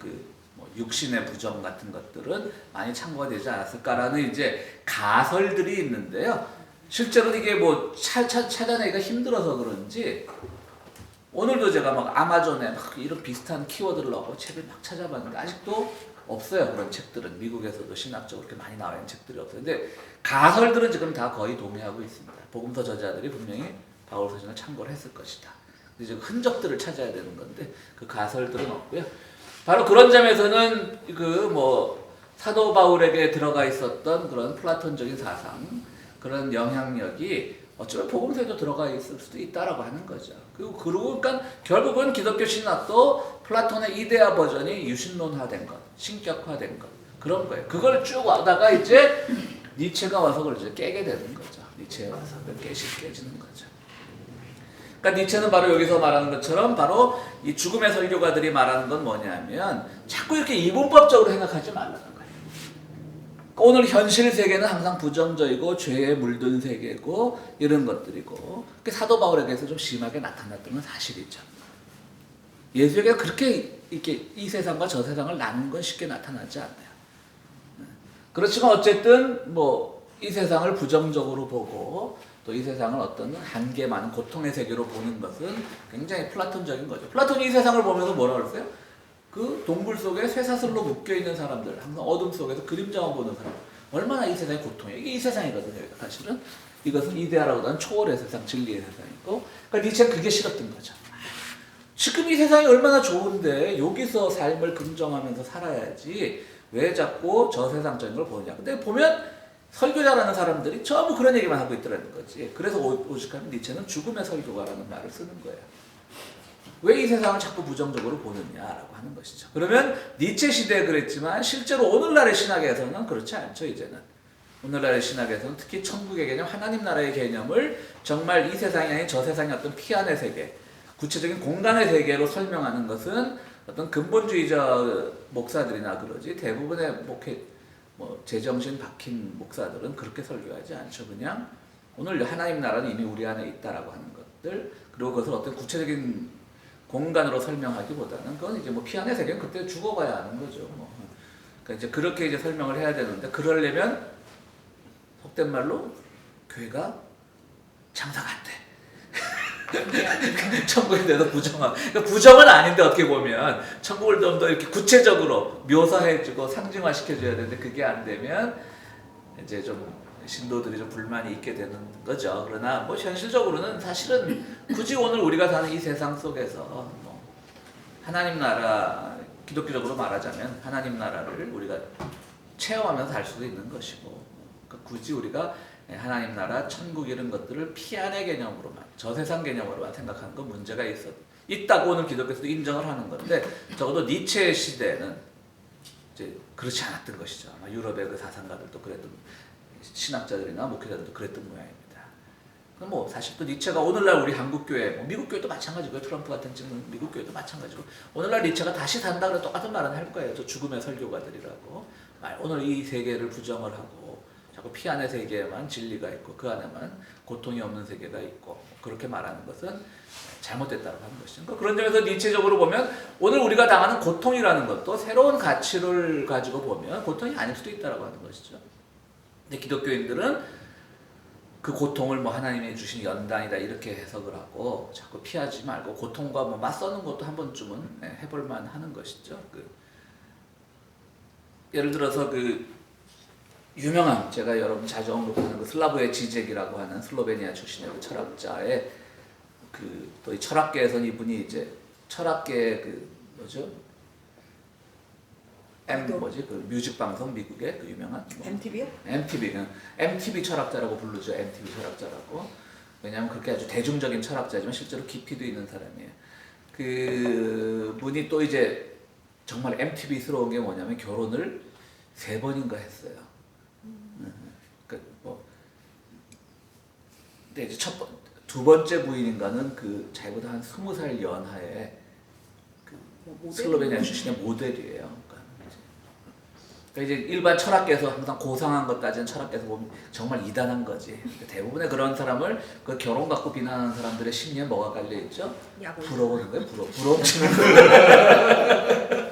뭐 육신의 부정 같은 것들은 많이 참고가 되지 않았을까라는 이제 가설들이 있는데요. 실제로 이게 뭐 찾아내기가 힘들어서 그런지 오늘도 제가 막 아마존에 막 이런 비슷한 키워드를 넣고 책을 막 찾아봤는데 아직도 없어요. 그런 책들은 미국에서도 신학적으로 그렇게 많이 나와 있는 책들이 없어요. 근데 가설들은 지금 다 거의 동의하고 있습니다. 복음서 저자들이 분명히 바울 서신을 참고를 했을 것이다. 이제 흔적들을 찾아야 되는 건데 그 가설들은 없고요. 바로 그런 점에서는 뭐 사도 바울에게 들어가 있었던 그런 플라톤적인 사상, 그런 영향력이 어쩌면 복음서에도 들어가 있을 수도 있다라고 하는 거죠. 그리고 그러니까 결국은 기독교 신학도 플라톤의 이데아 버전이 유신론화된 것, 신격화된 것 그런 거예요. 그걸 쭉 와다가 이제 니체가 와서 그걸 이제 깨게 되는 거죠. 니체에 와서 몇 개씩 깨지는 거죠. 그러니까 니체는 바로 여기서 말하는 것처럼 바로 이 죽음의 설교가들이 말하는 건 뭐냐면 자꾸 이렇게 이분법적으로 생각하지 말라는 거예요. 그러니까 오늘 현실 세계는 항상 부정적이고 죄에 물든 세계고 이런 것들이고 사도 바울에게서 좀 심하게 나타났던 건 사실이죠. 예수에게 그렇게 이렇게 이 세상과 저 세상을 나눈 건 쉽게 나타나지 않아요. 그렇지만 어쨌든 뭐 이 세상을 부정적으로 보고 또 이 세상을 어떤 한계 많은 고통의 세계로 보는 것은 굉장히 플라톤적인 거죠. 플라톤이 이 세상을 보면서 뭐라 그랬어요? 그 동굴 속에 쇠사슬로 묶여있는 사람들, 항상 어둠 속에서 그림자만 보는 사람, 얼마나 이 세상이 고통이에요. 이게 이 세상이거든요. 사실은 이것은 이데아라고 하는 초월의 세상, 진리의 세상이고, 그러니까 니체는 그게 싫었던 거죠. 지금 이 세상이 얼마나 좋은데 여기서 삶을 긍정하면서 살아야지 왜 자꾸 저 세상적인 걸 보느냐. 근데 보면 설교자라는 사람들이 전부 그런 얘기만 하고 있더라는 거지. 그래서 오직하면 니체는 죽음의 설교가라는 말을 쓰는 거예요. 왜 이 세상을 자꾸 부정적으로 보느냐라고 하는 것이죠. 그러면 니체 시대에 그랬지만 실제로 오늘날의 신학에서는 그렇지 않죠. 이제는 오늘날의 신학에서는 특히 천국의 개념, 하나님 나라의 개념을 정말 이 세상이 아닌 저 세상의 어떤 피안의 세계, 구체적인 공간의 세계로 설명하는 것은 어떤 근본주의자 목사들이나 그러지 대부분의 뭐 제정신 박힌 목사들은 그렇게 설교하지 않죠. 그냥 오늘 하나님 나라는 이미 우리 안에 있다라고 하는 것들, 그리고 그것을 어떤 구체적인 공간으로 설명하기보다는 그건 이제 뭐 피안의 세계는 그때 죽어가야 하는 거죠. 뭐. 그러니까 이제 그렇게 이제 설명을 해야 되는데 그러려면 속된 말로 교회가 장사가 안 돼. 천국에 대해서 부정하고, 그러니까 부정은 아닌데 어떻게 보면 천국을 좀 더 이렇게 구체적으로 묘사해주고 상징화시켜줘야 되는데 그게 안 되면 이제 좀 신도들이 좀 불만이 있게 되는 거죠. 그러나 뭐 현실적으로는 사실은 굳이 오늘 우리가 사는 이 세상 속에서 뭐 하나님 나라, 기독교적으로 말하자면 하나님 나라를 우리가 체험하면서 살 수도 있는 것이고, 그러니까 굳이 우리가 하나님 나라, 천국 이런 것들을 피안의 개념으로만, 저 세상 개념으로만 생각하는 건 문제가 있다고 오늘 기독교에서도 인정을 하는 건데 적어도 니체의 시대는 이제 그렇지 않았던 것이죠. 아마 유럽의 그 사상가들도 그랬던, 신학자들이나 목회자들도 그랬던 모양입니다. 뭐 사실 또 니체가 오늘날 우리 한국 교회, 뭐 미국 교회도 마찬가지고요. 트럼프 같은 지금 미국 교회도 마찬가지고, 오늘날 니체가 다시 산다 그래 똑같은 말은 할 거예요. 저 죽음의 설교가들이라고. 오늘 이 세계를 부정을 하고 자꾸 피 안의 세계에만 진리가 있고 그 안에만 고통이 없는 세계가 있고, 그렇게 말하는 것은 잘못됐다고 하는 것이죠. 그러니까 그런 점에서 니체적으로 보면 오늘 우리가 당하는 고통이라는 것도 새로운 가치를 가지고 보면 고통이 아닐 수도 있다고 하는 것이죠. 근데 기독교인들은 그 고통을 뭐 하나님이 주신 연단이다 이렇게 해석을 하고 자꾸 피하지 말고 고통과 뭐 맞서는 것도 한 번쯤은 해볼 만하는 것이죠. 예를 들어서 그 유명한, 제가 여러분 자주 언급하는 그 슬라보의 지젝이라고 하는 슬로베니아 출신의 그 철학자의 또 이 철학계에서는 이분이 이제 철학계의 그 뭐죠? 그 뮤직 방송 미국의 그 유명한 MTV요? MTV 철학자라고 부르죠. MTV 철학자라고. 왜냐하면 그렇게 아주 대중적인 철학자지만 실제로 깊이도 있는 사람이에요. 그 분이 또 이제 정말 MTV스러운 게 뭐냐면 결혼을 3번인가 했어요. 근데 이제 두 번째 부인인가는 그 자기보다 한 20살 연하의 그 슬로베니아 출신의 모델이에요. 그러니까 이제 일반 철학계에서 항상 고상한 것 따지는 철학계에서 보면 정말 이단한 거지. 대부분의 그런 사람을 그 결혼 갖고 비난하는 사람들의 심리에 뭐가 깔려 있죠? 부러워하는 거예요. 부러움치는 거예요.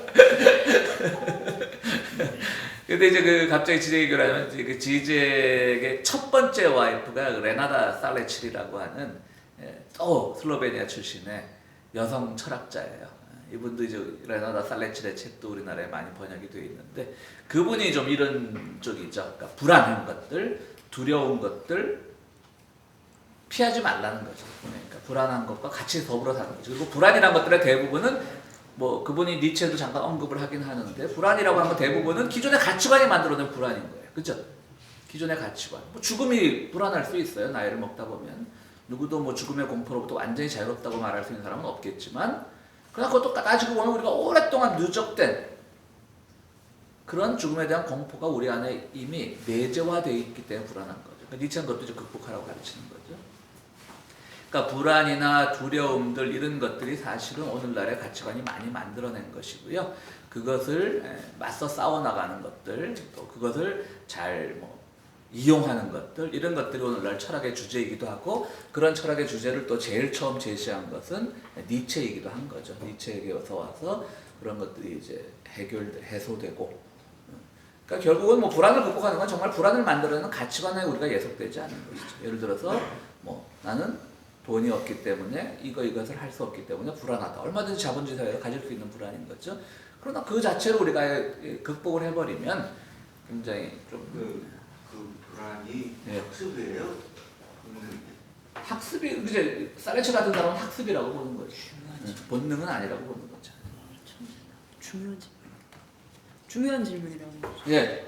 근데 이제 그 갑자기 지젝 얘기를 하면 그 지젝의 첫 번째 와이프가 레나다 살레칠이라고 하는 또 슬로베니아 출신의 여성 철학자예요. 이분도 이제 레나다 살레칠의 책도 우리나라에 많이 번역이 되어 있는데, 그분이 좀 이런 쪽이죠. 그러니까 불안한 것들, 두려운 것들 피하지 말라는 거죠. 그러니까 불안한 것과 같이 더불어 사는 거죠. 그리고 불안이란 것들의 대부분은 뭐 그분이 니체도 잠깐 언급을 하긴 하는데, 불안이라고 하는 건 대부분은 기존의 가치관이 만들어낸 불안인 거예요. 그렇죠? 기존의 가치관. 뭐 죽음이 불안할 수 있어요. 나이를 먹다 보면 누구도 뭐 죽음의 공포로부터 완전히 자유롭다고 말할 수 있는 사람은 없겠지만, 그러나 그것도 따지고 보면 우리가 오랫동안 누적된 그런 죽음에 대한 공포가 우리 안에 이미 내재화되어 있기 때문에 불안한 거죠. 그러니까 니체는 그것도 이제 극복하라고 가르치는 거죠. 그러니까 불안이나 두려움들 이런 것들이 사실은 오늘날의 가치관이 많이 만들어낸 것이고요. 그것을 맞서 싸워나가는 것들, 또 그것을 잘 이용하는 것들, 이런 것들이 오늘날 철학의 주제이기도 하고, 그런 철학의 주제를 또 제일 처음 제시한 것은 니체이기도 한 거죠. 니체에게서 와서 그런 것들이 이제 해소되고, 그러니까 결국은 뭐 불안을 극복하는 건 정말 불안을 만들어내는 가치관에 우리가 예속되지 않는 것이죠. 예를 들어서 나는 돈이 없기 때문에 이것을 할 수 없기 때문에 불안하다. 얼마든지 자본주의 사회가 가질 수 있는 불안인 거죠. 그러나 그 자체를 우리가 극복을 해버리면 굉장히 좀 그 불안이 학습이에요? 학습이 이제 살레치 같은 사람은 학습이라고 보는 거죠. 본능은 아니라고 보는 거죠. 중요한 질문이라고. 예.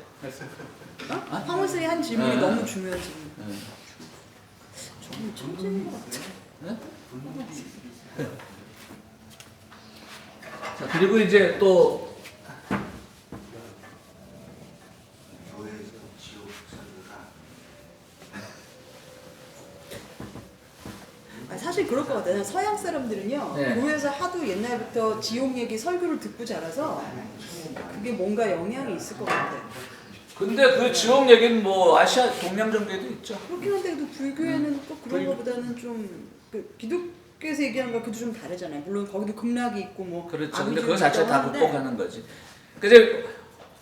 황홀생이 한 질문이 네. 너무 중요한 질문. 저는 천재인 것 같아. 네? 자, 그리고 이제 또 교회에서 지옥 설교가 사실 그럴 것 같아요. 서양 사람들은요, 네. 교회에서 하도 옛날부터 지옥 얘기 설교를 듣고 자라서 그게 뭔가 영향이 있을 것 같아요. 근데 그 지옥 얘기는 뭐 아시아 동양 종교에도 있죠. 그렇긴 한데 또 불교에는 꼭 그런 거보다는 좀 기독교에서 얘기하는 거 그도 좀 다르잖아요. 물론 거기도 극락이 있고 뭐. 그렇죠. 악이 근데 좀 그거 자체 있다고 다 하는데 극복하는 거지. 이제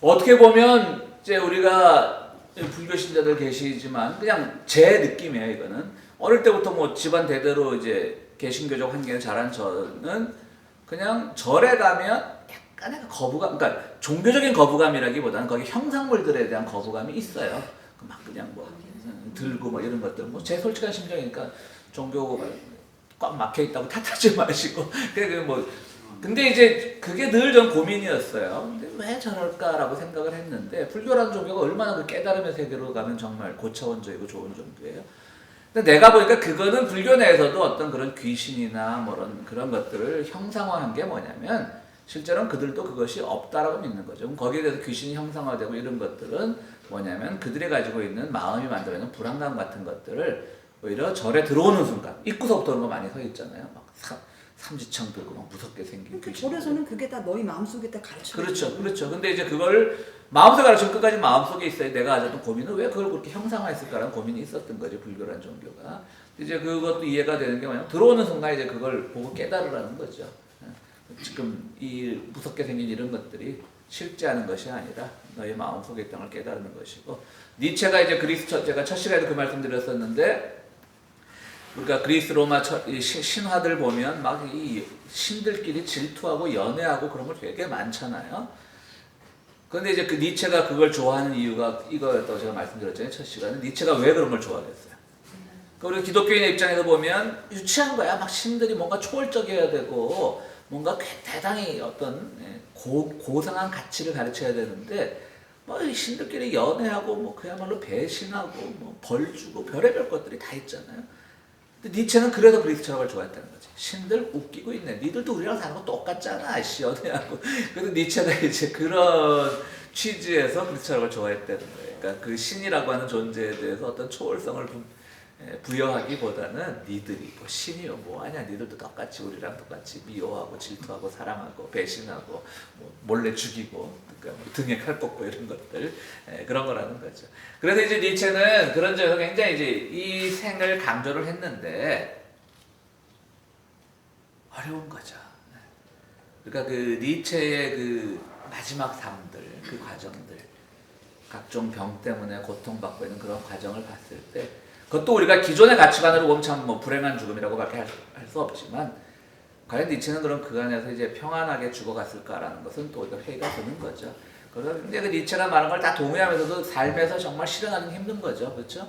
어떻게 보면 이제 우리가 불교 신자들 계시지만 그냥 제 느낌이에요. 이거는 어릴 때부터 뭐 집안 대대로 이제 개신교적 환경에 자란 저는 그냥 절에 가면 약간의 거부감, 그러니까 종교적인 거부감이라기보다는 거기 형상물들에 대한 거부감이 있어요. 막 그냥 뭐 들고 뭐 이런 것들, 뭐 제 솔직한 심정이니까 종교가 꽉 막혀 있다고 탓하지 마시고. 근데 이제 그게 늘 전 고민이었어요. 근데 왜 저럴까라고 생각을 했는데, 불교라는 종교가 얼마나 그 깨달음의 세계로 가면 정말 고차원적이고 좋은 종교예요. 근데 내가 보니까 그거는 불교 내에서도 어떤 그런 귀신이나 그런 것들을 형상화한 게 뭐냐면, 실제로는 그들도 그것이 없다라고 믿는 거죠. 그럼 거기에 대해서 귀신이 형상화되고 이런 것들은 뭐냐면 그들이 가지고 있는 마음이 만들어내는 불안감 같은 것들을 오히려 절에 들어오는 순간 입구서부터 그런 거 많이 서 있잖아요. 막 삼지창 들고 막 무섭게 생긴 그러니까 귀신. 절에서는 그게 다 너희 마음속에 다 가르쳐. 그렇죠, 그렇죠. 근데 이제 그걸 마음속에 가르치면 끝까지 마음속에 있어야 내가 가졌던 고민은 왜 그걸 그렇게 형상화했을까라는 고민이 있었던 거죠, 불교라는 종교가. 이제 그것도 이해가 되는 게 뭐냐면 들어오는 순간 이제 그걸 보고 깨달으라는 거죠. 지금 이 무섭게 생긴 이런 것들이 실제하는 것이 아니라 너의 마음속에 있다는 걸 깨달는 것이고, 니체가 이제 제가 첫 시간에도 그 말씀 드렸었는데, 그러니까 그리스 로마 신화들 보면 막 이 신들끼리 질투하고 연애하고 그런 걸 되게 많잖아요. 그런데 이제 그 니체가 그걸 좋아하는 이유가 이거였다고 제가 말씀드렸잖아요, 첫 시간에. 니체가 왜 그런 걸 좋아하겠어요? 그리고 기독교인의 입장에서 보면 유치한 거야. 막 신들이 뭔가 초월적이어야 되고 뭔가 대단히 어떤 고상한 가치를 가르쳐야 되는데 뭐 신들끼리 연애하고 뭐 그야말로 배신하고 뭐 벌 주고 별의별 것들이 다 있잖아요. 근데 니체는 그래서 그리스 철학을 좋아했다는 거지. 신들 웃기고 있네. 니들도 우리랑 사는 거 똑같잖아. 연애하고. 그래서 니체가 이제 그런 취지에서 그리스 철학을 좋아했다는 거예요. 그러니까 그 신이라고 하는 존재에 대해서 어떤 초월성을 부여하기보다는 니들이 뭐 신이요 뭐하냐, 니들도 똑같이 우리랑 똑같이 미워하고 질투하고 사랑하고 배신하고 뭐 몰래 죽이고 그러니까 뭐 등에 칼 꽂고 이런 것들 그런 거라는 거죠. 그래서 이제 니체는 그런 점에서 굉장히 이제 이 생을 강조를 했는데 어려운 거죠. 그러니까 그 니체의 그 마지막 삶들, 그 과정들, 각종 병 때문에 고통받고 있는 그런 과정을 봤을 때, 그것도 우리가 기존의 가치관으로 보면 참 뭐 불행한 죽음이라고밖에 할 수 없지만, 과연 니체는 그럼 그 안에서 이제 평안하게 죽어갔을까라는 것은 또 회의가 드는 거죠. 그런데 그 니체가 말한 걸 다 동의하면서도 삶에서 정말 실현하기는 힘든 거죠, 그렇죠?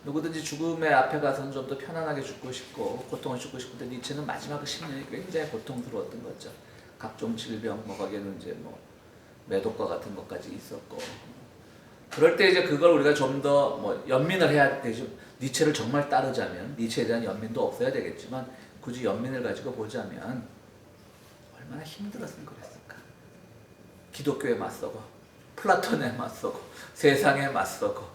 누구든지 죽음의 앞에 가서는 좀 더 편안하게 죽고 싶고 고통을 죽고 싶은데 니체는 마지막 10년이 굉장히 고통스러웠던 거죠. 각종 질병, 뭐 거기에는 이제 뭐 매독과 같은 것까지 있었고. 그럴 때 이제 그걸 우리가 좀 더 뭐 연민을 해야 되죠. 니체를 정말 따르자면 니체에 대한 연민도 없어야 되겠지만 굳이 연민을 가지고 보자면 얼마나 힘들었으면 그랬을까. 기독교에 맞서고 플라톤에 맞서고 세상에 맞서고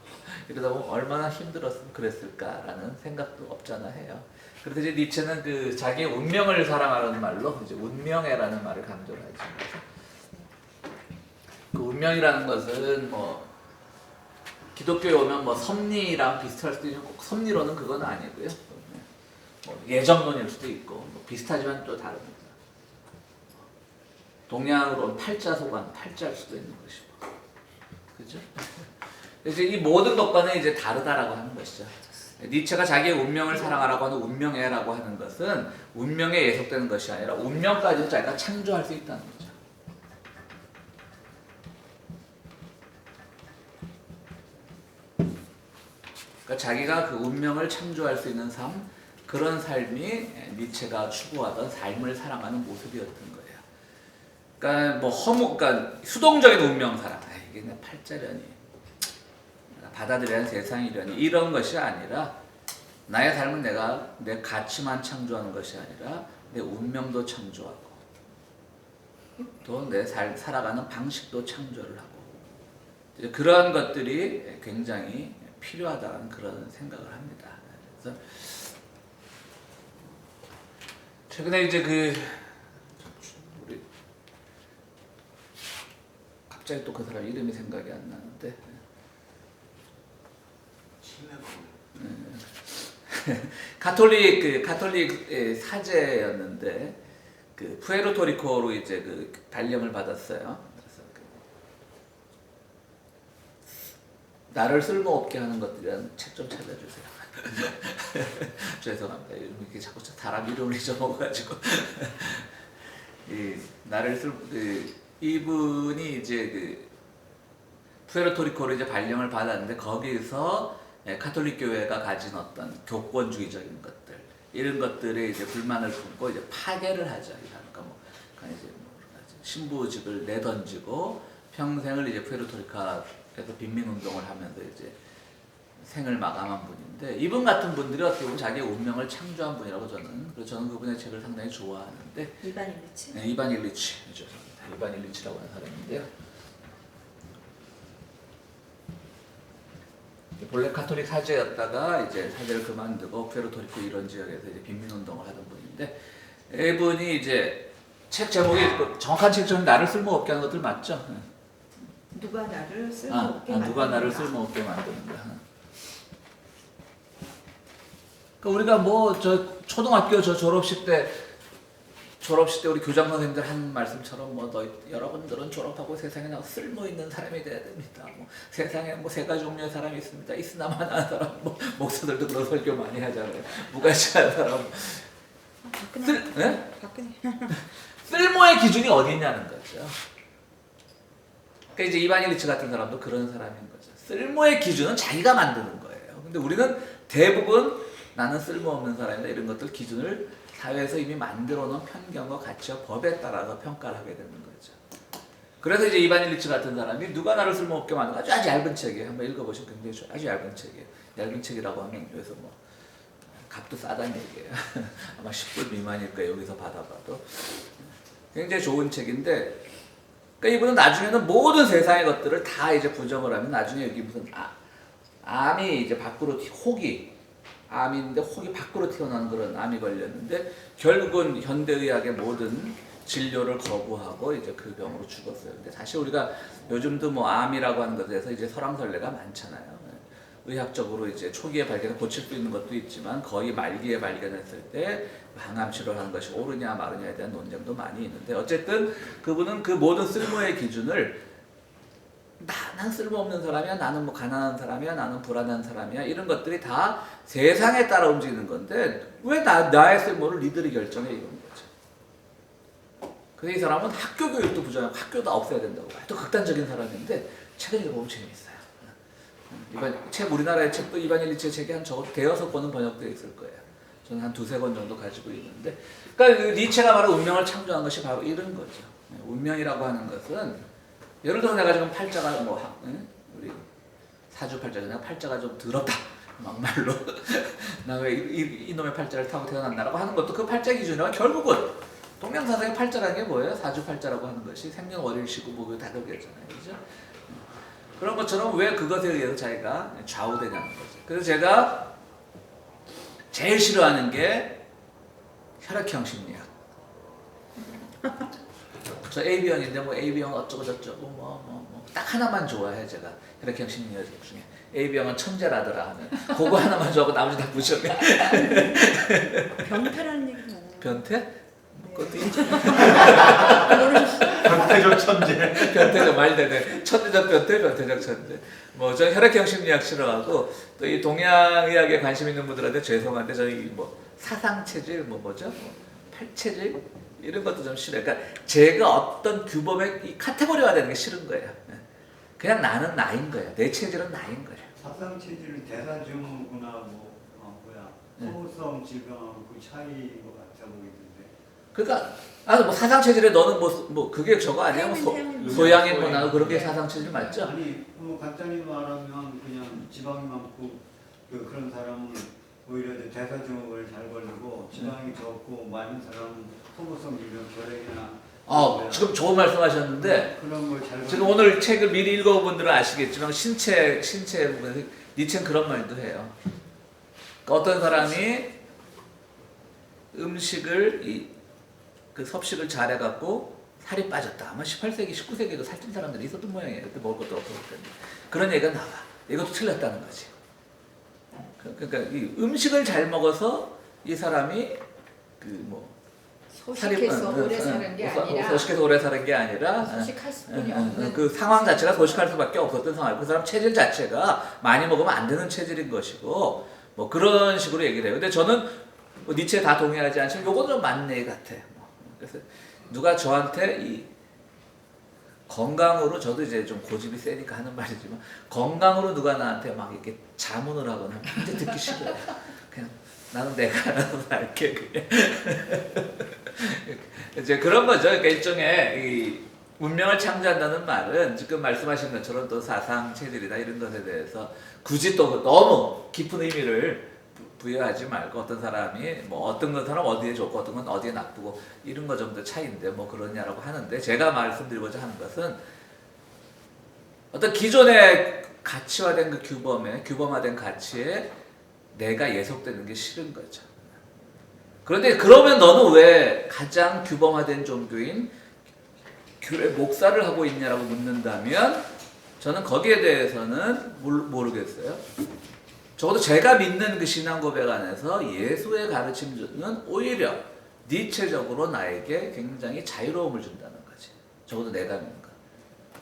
이러다 보면 얼마나 힘들었으면 그랬을까라는 생각도 없잖아 해요. 그래서 이제 니체는 그 자기의 운명을 사랑하라는 말로 이제 운명애라는 말을 강조를 하죠. 그 운명이라는 것은 뭐 기독교에 오면 뭐 섭리랑 비슷할 수도 있고 꼭 섭리론은 그건 아니고요. 뭐 예정론일 수도 있고 뭐 비슷하지만 또 다릅니다. 동양으로는 팔자소관, 팔자일 수도 있는 것이고, 그죠? 그래서 이 모든 것과는 이제 다르다라고 하는 것이죠. 니체가 자기의 운명을 사랑하라고 하는 운명애라고 하는 것은 운명에 예속되는 것이 아니라 운명까지도 자기가 창조할 수 있다는 거죠. 그러니까 자기가 그 운명을 창조할 수 있는 삶, 그런 삶이 니체가 추구하던 삶을 사랑하는 모습이었던 거예요. 그러니까 뭐 그러니까 수동적인 운명 사랑, 이게 내 팔자려니, 받아들여야 하는 세상이려니 이런 것이 아니라 나의 삶은 내가 내 가치만 창조하는 것이 아니라 내 운명도 창조하고 또 내 살아가는 방식도 창조를 하고 이제 그러한 것들이 굉장히 필요하다는 그런 생각을 합니다. 그래서 최근에 이제 우리 갑자기 또 그 사람 이름이 생각이 안 나는데 가톨릭 사제였는데 그 푸에르토리코로 이제 그 발령을 받았어요. 나를 쓸모없게 하는 것들이라는 책 좀 찾아주세요. 죄송합니다. 이렇게 자꾸 사람 이름을 잊어먹어가지고 이분이 이제 푸에르토리코로 이제 발령을 받았는데 거기서 가톨릭 교회가 가진 어떤 교권주의적인 것들 이런 것들에 이제 불만을 품고 이제 파괴를 하죠. 그러니까 이제 신부직을 내던지고 평생을 이제 푸에르토리코에서 빈민운동을 하면서 이제 생을 마감한 분인데 이분 같은 분들이 어떻게 보면 자기의 운명을 창조한 분이라고 그래서 저는 그분의 책을 상당히 좋아하는데 이반 일리치? 네, 이반 일리치, 이반 일리치라고 하는 사람인데요. 본래 카톨릭 사제였다가 이제 사제를 그만두고 푸에르토리코 이런 지역에서 이제 빈민운동을 하던 분인데 이분이 이제 책 제목이 정확한 책 제목이 나를 쓸모없게 하는 것들 맞죠? 누가 나를 쓸모없게 만드는가? 누가 나를 쓸모없게 만드는가. 그러니까 우리가 뭐 저 초등학교 저 졸업식 때 우리 교장 선생님들 한 말씀처럼 뭐 여러분들은 졸업하고 세상에 나와 쓸모 있는 사람이 돼야 됩니다. 뭐 세상에 뭐 세 가지 종류의 사람이 있습니다. 있으나만 하는 사람, 뭐 목사들도 그런 설교 많이 하잖아요. 무가치한 사람. 박근혜. 쓸모의 기준이 어디 있냐는 거죠. 그러니까 이제 이반 일리치 같은 사람도 그런 사람인 거죠. 쓸모의 기준은 자기가 만드는 거예요. 근데 우리는 대부분 나는 쓸모없는 사람이다 이런 것들 기준을 사회에서 이미 만들어 놓은 편견과 가치와 법에 따라서 평가를 하게 되는 거죠. 그래서 이제 이반 일리치 같은 사람이 누가 나를 쓸모없게 만드는가 아주 얇은 책이에요. 한번 읽어보시면 굉장히 좋아요. 아주 얇은 책이에요. 얇은 책이라고 하면 여기서 뭐 값도 싸다는 얘기예요. 아마 10불 미만일 거예요. 여기서 받아봐도. 굉장히 좋은 책인데 그러니까 이분은 나중에는 모든 세상의 것들을 다 이제 부정을 하면 나중에 여기 무슨 암이 이제 밖으로 혹이 암인데 혹이 밖으로 튀어나오는 그런 암이 걸렸는데 결국은 현대의학의 모든 진료를 거부하고 이제 그 병으로 죽었어요. 근데 사실 우리가 요즘도 뭐 암이라고 하는 것에 대해서 이제 설왕설래가 많잖아요. 의학적으로 이제 초기에 발견해 고칠 수 있는 것도 있지만 거의 말기에 발견했을 때 항암 치료를 하는 것이 옳으냐 마르냐에 대한 논쟁도 많이 있는데 어쨌든 그분은 그 모든 쓸모의 기준을 난 쓸모없는 사람이야, 나는 뭐 가난한 사람이야, 나는 불안한 사람이야 이런 것들이 다 세상에 따라 움직이는 건데 왜 나의 쓸모를 니들이 결정해 이런 거죠. 그래서 이 사람은 학교 교육도 부정하고 학교도 없애야 된다고 또 극단적인 사람인데 책을 읽어보면 재미있어요. 우리나라의 책도 이반 일리치의 책이 한 적어도 대여섯 권은 번역되어 있을 거예요. 저는 한 두세 권 정도 가지고 있는데 그러니까 니체가 말하는 운명을 창조한 것이 바로 이런 거죠. 운명이라고 하는 것은 예를 들어 내가 지금 팔자가 뭐 우리 사주팔자잖아요. 팔자가 좀 더럽다 막말로 나 왜 이놈의 팔자를 타고 태어났나라고 하는 것도 그 팔자 기준이라 결국은 동양사상의 팔자라는 게 뭐예요? 사주팔자라고 하는 것이 생년월일시고 뭐 다 그러잖아요. 그죠? 그런 것처럼 왜 그것에 의해서 자기가 좌우되냐는 거죠. 그래서 제가 제일 싫어하는 게 혈액형 심리학. 저 AB형인데 뭐 AB형 어쩌고 저쩌고 딱 하나만 좋아해 제가 혈액형 심리학 중에 AB형은 천재라더라 하는 그거 하나만 좋아하고 나머지 다 부정해. 변태라는 얘기 많아요. 변태? 그것도 있죠. 변태적 천재. 변태적 말되네. 천재적 변태, 변태적 천재. 뭐 저 혈액형 심리학 싫어하고 또 이 동양의학에 관심 있는 분들한테 죄송한데 저희 뭐 사상 체질 뭐죠? 팔체질 이런 것도 좀 싫어요. 그러니까 제가 어떤 규범의 이 카테고리화되는 게 싫은 거예요. 그냥 나는 나인 거예요. 내 체질은 나인 거예요. 사상 체질은 대사증후구나 소모성 질병하고 그 차이인 것 같아 보이던데. 그러니까 뭐 사상 체질에 너는 뭐 그게 저거 아니야? 뭐 소양인 문화고 그렇게 사상 체질 맞죠? 아니 뭐 간단히 말하면 그냥 지방이 많고 그런 사람은 오히려 대사증후군을 잘 걸리고 지방이 적고 많은 사람은 소모성 질병 결핵이나 지금 좋은 말씀하셨는데 그런 걸 잘 지금 오늘 책을 미리 읽어본 분들은 아시겠지만 신체 부분에서 니체는 그런 말도 해요. 그러니까 어떤 사람이 음식을 그 섭식을 잘해갖고 살이 빠졌다. 아마 18세기, 19세기에도 살찐 사람들이 있었던 모양이에요. 그때 먹을 것도 없었을 텐데. 그런 얘기가 나와. 이것도 틀렸다는 거지. 그러니까 이 음식을 잘 먹어서 이 사람이 소식해서 오래 사는 게 아니라 소식해서 오래 사는 게 아니라 소식할 수뿐이 없는 그 상황 자체가 소식할 수밖에 없었던 상황. 그 사람 체질 자체가 많이 먹으면 안 되는 체질인 것이고 뭐 그런 식으로 얘기를 해요. 근데 저는 뭐 니체 다 동의하지 않지만 요거는 좀 맞는 얘기 같아요. 그래서 누가 저한테 이 건강으로 저도 이제 좀 고집이 세니까 하는 말이지만 건강으로 누가 나한테 막 이렇게 자문을 하거나 굉장히 듣기 싫어요. 그냥 나는 내가 알아서 살게 그냥. 이제 그런 거죠. 그러니까 일종의 문명을 창조한다는 말은 지금 말씀하신 것처럼 또 사상 체질이나 이런 것에 대해서 굳이 또 너무 깊은 의미를 부여하지 말고 어떤 사람이 뭐 어떤 건 사람 어디에 좋고 어떤 건 어디에 나쁘고 이런 거 정도 차이인데 뭐 그러냐라고 하는데 제가 말씀드리고자 하는 것은 어떤 기존의 가치화된 그 규범화된 가치에 내가 예속되는 게 싫은 거죠. 그런데 그러면 너는 왜 가장 규범화된 종교인 교회 목사를 하고 있냐라고 묻는다면 저는 거기에 대해서는 모르겠어요. 적어도 제가 믿는 그 신앙 고백 안에서 예수의 가르침은 오히려 니체적으로 나에게 굉장히 자유로움을 준다는 거지. 적어도 내가 믿는 거.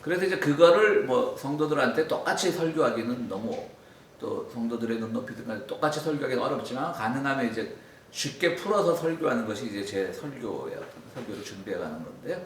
그래서 이제 그거를 뭐 성도들한테 똑같이 설교하기는 너무 또 성도들의 눈높이 등까지 똑같이 설교하기는 어렵지만 가능하면 이제 쉽게 풀어서 설교하는 것이 이제 제 설교의 어떤 설교를 준비해가는 건데요.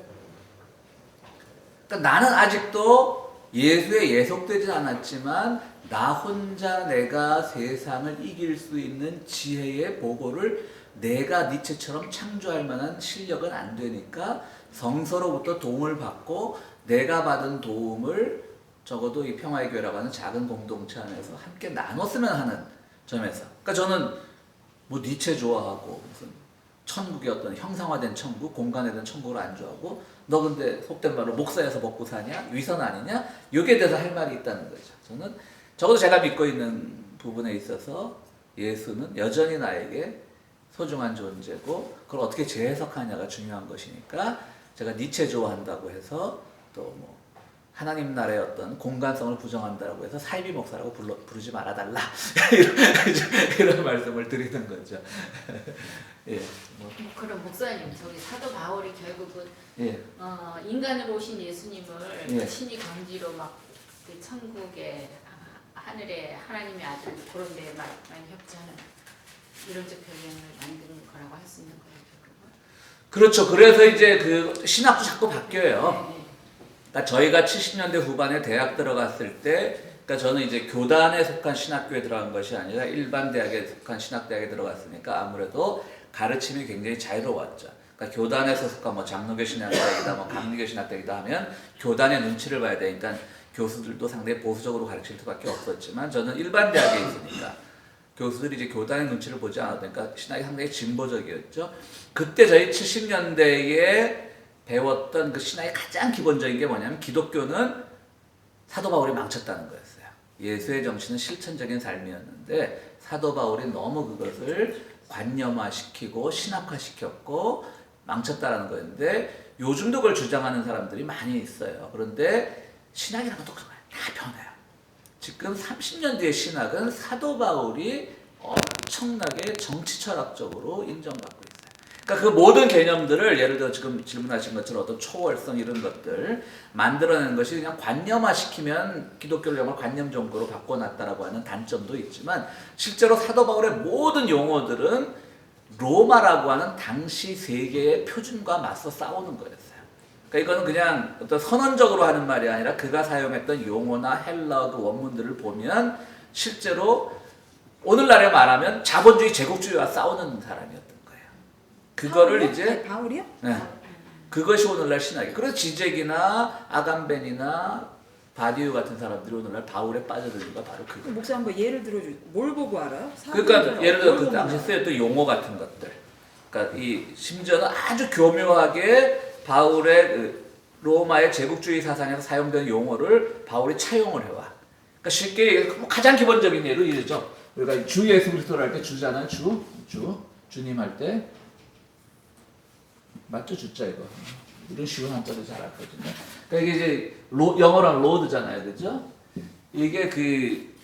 그러니까 나는 아직도 예수에 예속되지 않았지만 나 혼자 내가 세상을 이길 수 있는 지혜의 보고를 내가 니체처럼 창조할 만한 실력은 안 되니까 성서로부터 도움을 받고 내가 받은 도움을 적어도 이 평화의 교회라고 하는 작은 공동체 안에서 함께 나눴으면 하는 점에서 그러니까 저는 뭐 니체 좋아하고 무슨 천국의 어떤 형상화된 천국, 공간에 대한 천국을 안 좋아하고 너 근데 속된 말로 목사여서 먹고 사냐? 위선 아니냐? 여기에 대해서 할 말이 있다는 거죠. 저는 적어도 제가 믿고 있는 부분에 있어서 예수는 여전히 나에게 소중한 존재고 그걸 어떻게 재해석하냐가 중요한 것이니까 제가 니체 좋아한다고 해서 또 뭐 하나님 나라의 어떤 공간성을 부정한다고 해서 사이비 목사라고 부르지 말아달라 이런 말씀을 드리는 거죠. 예, 뭐 그럼 목사님 저기 사도 바울이 결국은 예. 인간으로 오신 예수님을 예. 신이 강지로 막 그 천국의 하늘의 하나님의 아들 그런데 많이 협조하는 이론적 표현을 만든 거라고 할 수 있는 거예요. 결국은. 그렇죠. 그래서 이제 그 신학도 자꾸 바뀌어요. 네. 그러니까 저희가 70년대 후반에 대학 들어갔을 때, 그러니까 저는 이제 교단에 속한 신학교에 들어간 것이 아니라 일반 대학에 속한 신학대학에 들어갔으니까 아무래도 가르침이 굉장히 자유로웠죠. 그러니까 교단에서 속한 뭐 장로교 신학대학이다, 뭐 강리교 신학대학이다 하면 교단의 눈치를 봐야 되니까 교수들도 상당히 보수적으로 가르칠 수밖에 없었지만 저는 일반 대학에 있으니까 교수들이 이제 교단의 눈치를 보지 않았으니까 신학이 상당히 진보적이었죠. 그때 저희 70년대에 배웠던 그 신학의 가장 기본적인 게 뭐냐면 기독교는 사도 바울이 망쳤다는 거였어요. 예수의 정신은 실천적인 삶이었는데 사도 바울이 너무 그것을 관념화시키고 신학화시켰고 망쳤다라는 거였는데 요즘도 그걸 주장하는 사람들이 많이 있어요. 그런데 신학이라는 것도 그거예요. 다 변해요. 지금 30년 뒤의 신학은 사도 바울이 엄청나게 정치 철학적으로 인정받고 있어요. 그러니까 그 모든 개념들을 예를 들어 지금 질문하신 것처럼 어떤 초월성 이런 것들 만들어내는 것이 그냥 관념화시키면 기독교를 정말 관념 종교로 바꿔놨다라고 하는 단점도 있지만 실제로 사도 바울의 모든 용어들은 로마라고 하는 당시 세계의 표준과 맞서 싸우는 거였어요. 그러니까 이거는 그냥 어떤 선언적으로 하는 말이 아니라 그가 사용했던 용어나 헬라어 그 원문들을 보면 실제로 오늘날에 말하면 자본주의 제국주의와 싸우는 사람이었던 거예요. 그거를 바울이요? 이제 바울이요? 네. 그것이 오늘날 신학이에요. 그래서 지젝이나 아감벤이나 바디우 같은 사람들이 오늘날 바울에 빠져든 이유가 바로 그거예요. 목사 한번 예를 들어줘. 뭘 보고 알아요? 그러니까 예를 들어 뭘 그 보고 당시 알아요? 쓰였던 용어 같은 것들. 그러니까 이 심지어는 아주 교묘하게 바울의 그 로마의 제국주의 사상에서 사용된 용어를 바울이 차용을 해와. 그러니까 쉽게 얘기해서 가장 기본적인 예로 이러죠. 우리가 주 예수 그리스도를 할 때 주잖아요. 주님 할 때 맞죠? 주자 이거. 이런 쉬운 한자도 잘 알거든요. 그러니까 이게 이제 영어랑 로드잖아요. 그죠? 이게 그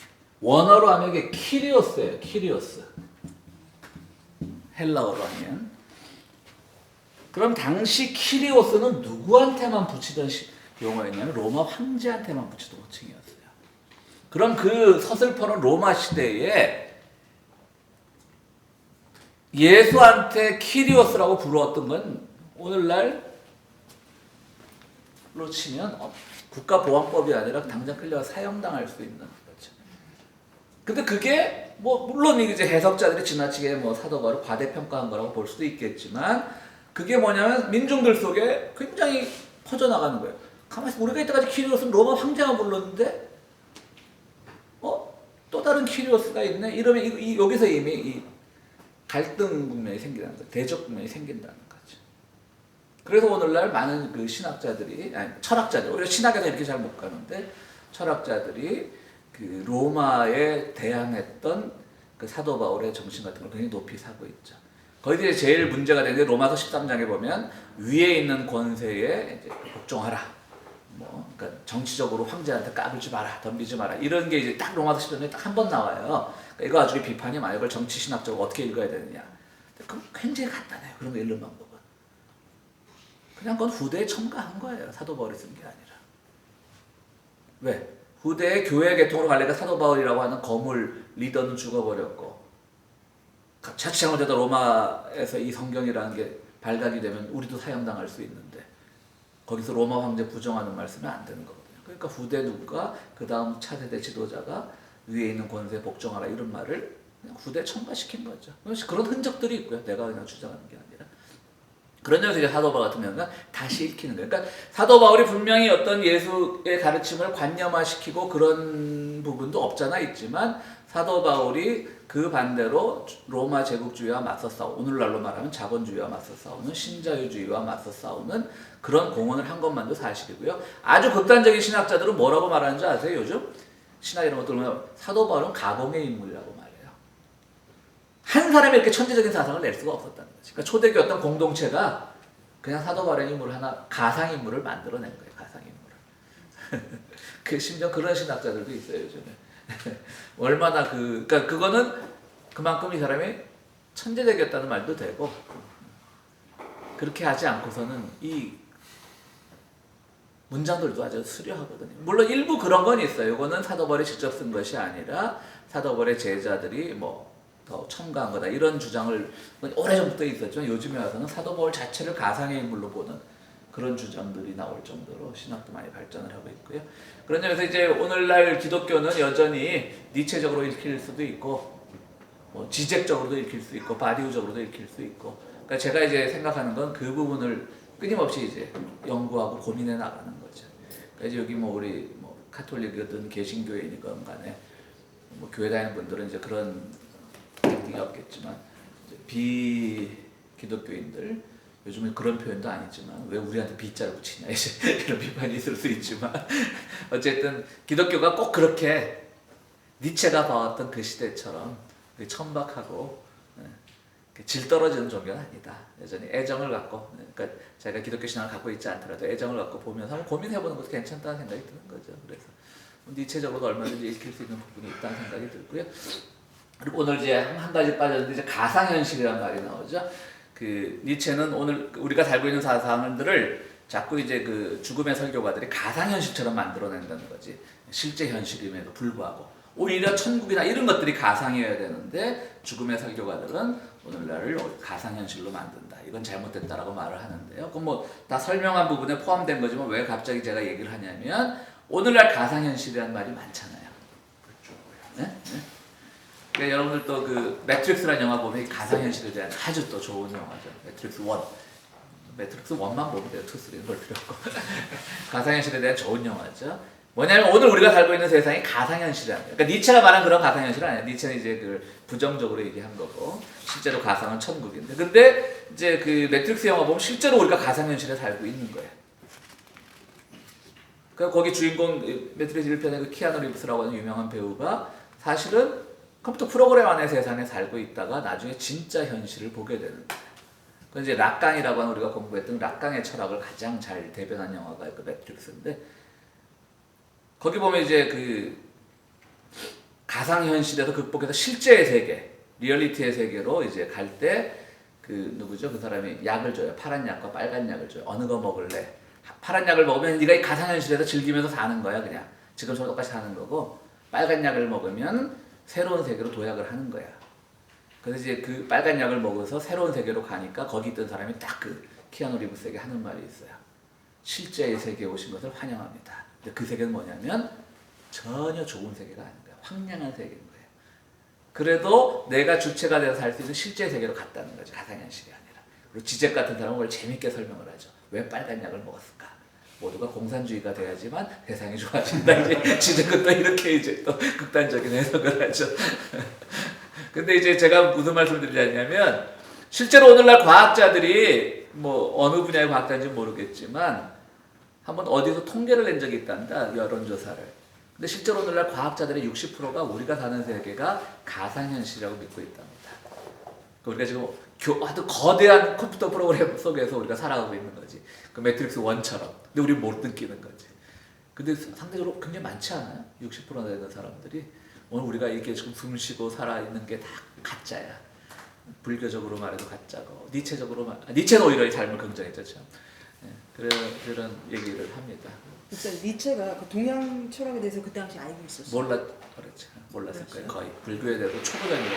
원어로 하면 이게 키리오스예요. 키리오스. 헬라어로 하면. 그럼 당시 키리오스는 누구한테만 붙이던 용어였냐면 로마 황제한테만 붙이던 호칭이었어요. 그럼 그 서슬퍼런 로마 시대에 예수한테 키리오스라고 부르었던 건 오늘날로 치면 국가보안법이 아니라 당장 끌려가 사형당할 수 있는 거죠. 근데 그게 뭐 물론 이제 해석자들이 지나치게 뭐 사도 바울을 과대평가한 거라고 볼 수도 있겠지만 그게 뭐냐면 민중들 속에 굉장히 퍼져나가는 거예요. 가만히 있으면 우리가 이때까지 키리오스는 로마 황제가 불렀는데 또 다른 키리오스가 있네. 이러면 여기서 이미 이 갈등 국면이 생기는 거죠. 대적 국면이 생긴다는 거죠. 그래서 오늘날 많은 그 신학자들이, 아니 철학자들, 오히려 신학에서 이렇게 잘 못 가는데 철학자들이 그 로마에 대항했던 그 사도 바울의 정신 같은 걸 굉장히 높이 사고 있죠. 거기에 제일 문제가 되는 게 로마서 13장에 보면 위에 있는 권세에 이제 복종하라. 그러니까 정치적으로 황제한테 까불지 마라, 덤비지 마라. 이런 게 이제 딱 로마서 13장에 딱 한 번 나와요. 그러니까 이거 아주 비판이 많아요. 이걸 정치 신학적으로 어떻게 읽어야 되느냐. 그럼 굉장히 간단해요. 그런 거 읽는 방법은. 그냥 그건 후대에 첨가한 거예요. 사도 바울이 쓴 게 아니라. 왜? 후대에 교회 계통으로 가려니까 사도 바울이라고 하는 거물 리더는 죽어버렸고 자칫 잘못해서 로마에서 이 성경이라는 게 발각이 되면 우리도 사형당할 수 있는데 거기서 로마 황제 부정하는 말씀은 안 되는 거거든요. 그러니까 후대 누가 그 다음 차세대 지도자가 위에 있는 권세에 복종하라 이런 말을 그냥 후대에 첨가시킨 거죠. 그런 흔적들이 있고요. 내가 그냥 주장하는 게 아니라. 그런 점에서 이제 사도 바울 같은 경우는 다시 읽히는 거예요. 그러니까 사도 바울이 분명히 어떤 예수의 가르침을 관념화시키고 그런 부분도 없잖아 있지만 사도 바울이 그 반대로 로마 제국주의와 맞서 싸우고 오늘날로 말하면 자본주의와 맞서 싸우는 신자유주의와 맞서 싸우는 그런 공헌을 한 것만도 사실이고요. 아주 극단적인 신학자들은 뭐라고 말하는지 아세요? 요즘 신학 이런 것들 보면 사도 바울은 가공의 인물이라고 말해요. 한 사람이 이렇게 천재적인 사상을 낼 수가 없었다는 거지. 그러니까 초대교 어떤 공동체가 그냥 사도 바울의 인물 하나 가상인물을 만들어낸 거예요. 가상인물을. 그 심지어 그런 신학자들도 있어요 요즘에. 얼마나 그러니까 그거는 그만큼 이 사람이 천재적이었다는 말도 되고 그렇게 하지 않고서는 이 문장들도 아주 수려하거든요. 물론 일부 그런 건 있어요. 이거는 사도 바울이 직접 쓴 것이 아니라 사도 바울의 제자들이 뭐 더 첨가한 거다 이런 주장을 오래전부터 있었지만 요즘에 와서는 사도 바울 자체를 가상의 인물로 보는 그런 주장들이 나올 정도로 신학도 많이 발전을 하고 있고요. 그런 점에서 이제 오늘날 기독교는 여전히 니체적으로 읽힐 수도 있고 뭐 지적적으로도 읽힐 수 있고 바디우적으로도 읽힐 수 있고 그러니까 제가 이제 생각하는 건 그 부분을 끊임없이 이제 연구하고 고민해 나가는 거죠. 그러니까 이제 여기 뭐 우리 뭐 카톨릭이든 개신교회이든 간에 뭐 교회 다니는 분들은 이제 그런 갈등이 없겠지만 비기독교인들 요즘은 그런 표현도 아니지만 왜 우리한테 B자를 붙이냐 이제 이런 비판이 있을 수 있지만 어쨌든 기독교가 꼭 그렇게 니체가 봐왔던 그 시대처럼 천박하고 질 떨어지는 종교는 아니다. 여전히 애정을 갖고 그러니까 자기가 기독교 신앙을 갖고 있지 않더라도 애정을 갖고 보면서 한번 고민해보는 것도 괜찮다는 생각이 드는 거죠. 그래서 니체적으로도 얼마든지 읽힐 수 있는 부분이 있다는 생각이 들고요. 그리고 오늘 이제 한 가지 빠졌는데 이제 가상현실이라는 말이 나오죠. 그 니체는 오늘 우리가 살고 있는 사상들을 자꾸 이제 그 죽음의 설교가들이 가상현실처럼 만들어낸다는 거지. 실제 현실임에도 불구하고 오히려 천국이나 이런 것들이 가상이어야 되는데 죽음의 설교가들은 오늘날을 가상현실로 만든다. 이건 잘못됐다라고 말을 하는데요. 그럼 뭐 다 설명한 부분에 포함된 거지만 왜 갑자기 제가 얘기를 하냐면 오늘날 가상현실이라는 말이 많잖아요. 네? 네? 그러니까 여러분들 또 그 매트릭스라는 영화 보면 이 가상현실에 대한 아주 또 좋은 영화죠. 매트릭스 1. 매트릭스 1만 보면 돼요. 2, 3는 볼 필요 없고. 가상현실에 대한 좋은 영화죠. 뭐냐면 오늘 우리가 살고 있는 세상이 가상현실이라는 거예요. 그러니까 니체가 말한 그런 가상현실은 아니에요. 니체는 이제 그 부정적으로 얘기한 거고 실제로 가상은 천국인데 근데 이제 그 매트릭스 영화 보면 실제로 우리가 가상현실에 살고 있는 거예요. 그러니까 거기 주인공 매트릭스 1편의 그 키아누 리브스라고 하는 유명한 배우가 사실은 컴퓨터 프로그램 안의 세상에 살고 있다가 나중에 진짜 현실을 보게 되는 거예요. 그 이제 락강이라고 하는 우리가 공부했던 락강의 철학을 가장 잘 대변한 영화가 그 매트릭스인데 거기 보면 이제 그 가상현실에서 극복해서 실제의 세계, 리얼리티의 세계로 이제 갈 때 그 누구죠? 그 사람이 약을 줘요. 파란 약과 빨간 약을 줘요. 어느 거 먹을래? 파란 약을 먹으면 네가 이 가상현실에서 즐기면서 사는 거야 그냥. 지금처럼 똑같이 사는 거고 빨간 약을 먹으면 새로운 세계로 도약을 하는 거야. 그래서 이제 그 빨간 약을 먹어서 새로운 세계로 가니까 거기 있던 사람이 딱 그 키아누 리브스에게 하는 말이 있어요. 실제의 세계에 오신 것을 환영합니다. 근데 그 세계는 뭐냐면 전혀 좋은 세계가 아닌 거야. 황량한 세계인 거예요. 그래도 내가 주체가 돼서 살 수 있는 실제 세계로 갔다는 거죠. 가상현실이 아니라. 그리고 지적 같은 사람은 그걸 재밌게 설명을 하죠. 왜 빨간 약을 먹었을까? 모두가 공산주의가 돼야지만 세상이 좋아진다. 이제 지적은 또 이렇게 이제 또 극단적인 해석을 하죠. 근데 이제 제가 무슨 말씀을 드리냐면 실제로 오늘날 과학자들이 뭐 어느 분야의 과학자인지 모르겠지만 한번 어디서 통계를 낸 적이 있단다. 여론조사를. 근데 실제로 오늘날 과학자들의 60%가 우리가 사는 세계가 가상현실이라고 믿고 있답니다. 우리가 지금 아주 거대한 컴퓨터 프로그램 속에서 우리가 살아가고 있는 거지. 그 매트릭스 1처럼. 근데 우리 못 느끼는 거지. 근데 상대적으로 굉장히 많지 않아요? 60%나 되는 사람들이. 오늘 우리가 이렇게 지금 숨 쉬고 살아있는 게 다 가짜야. 불교적으로 말해도 가짜고, 니체는 오히려 삶을 긍정했죠. 참. 그런 얘기를 합니다. 진짜 니체가 그 동양 철학에 대해서 그 당시 알고 있었어요. 몰랐을 거예요. 거의 불교에 대해서 초보적인 거.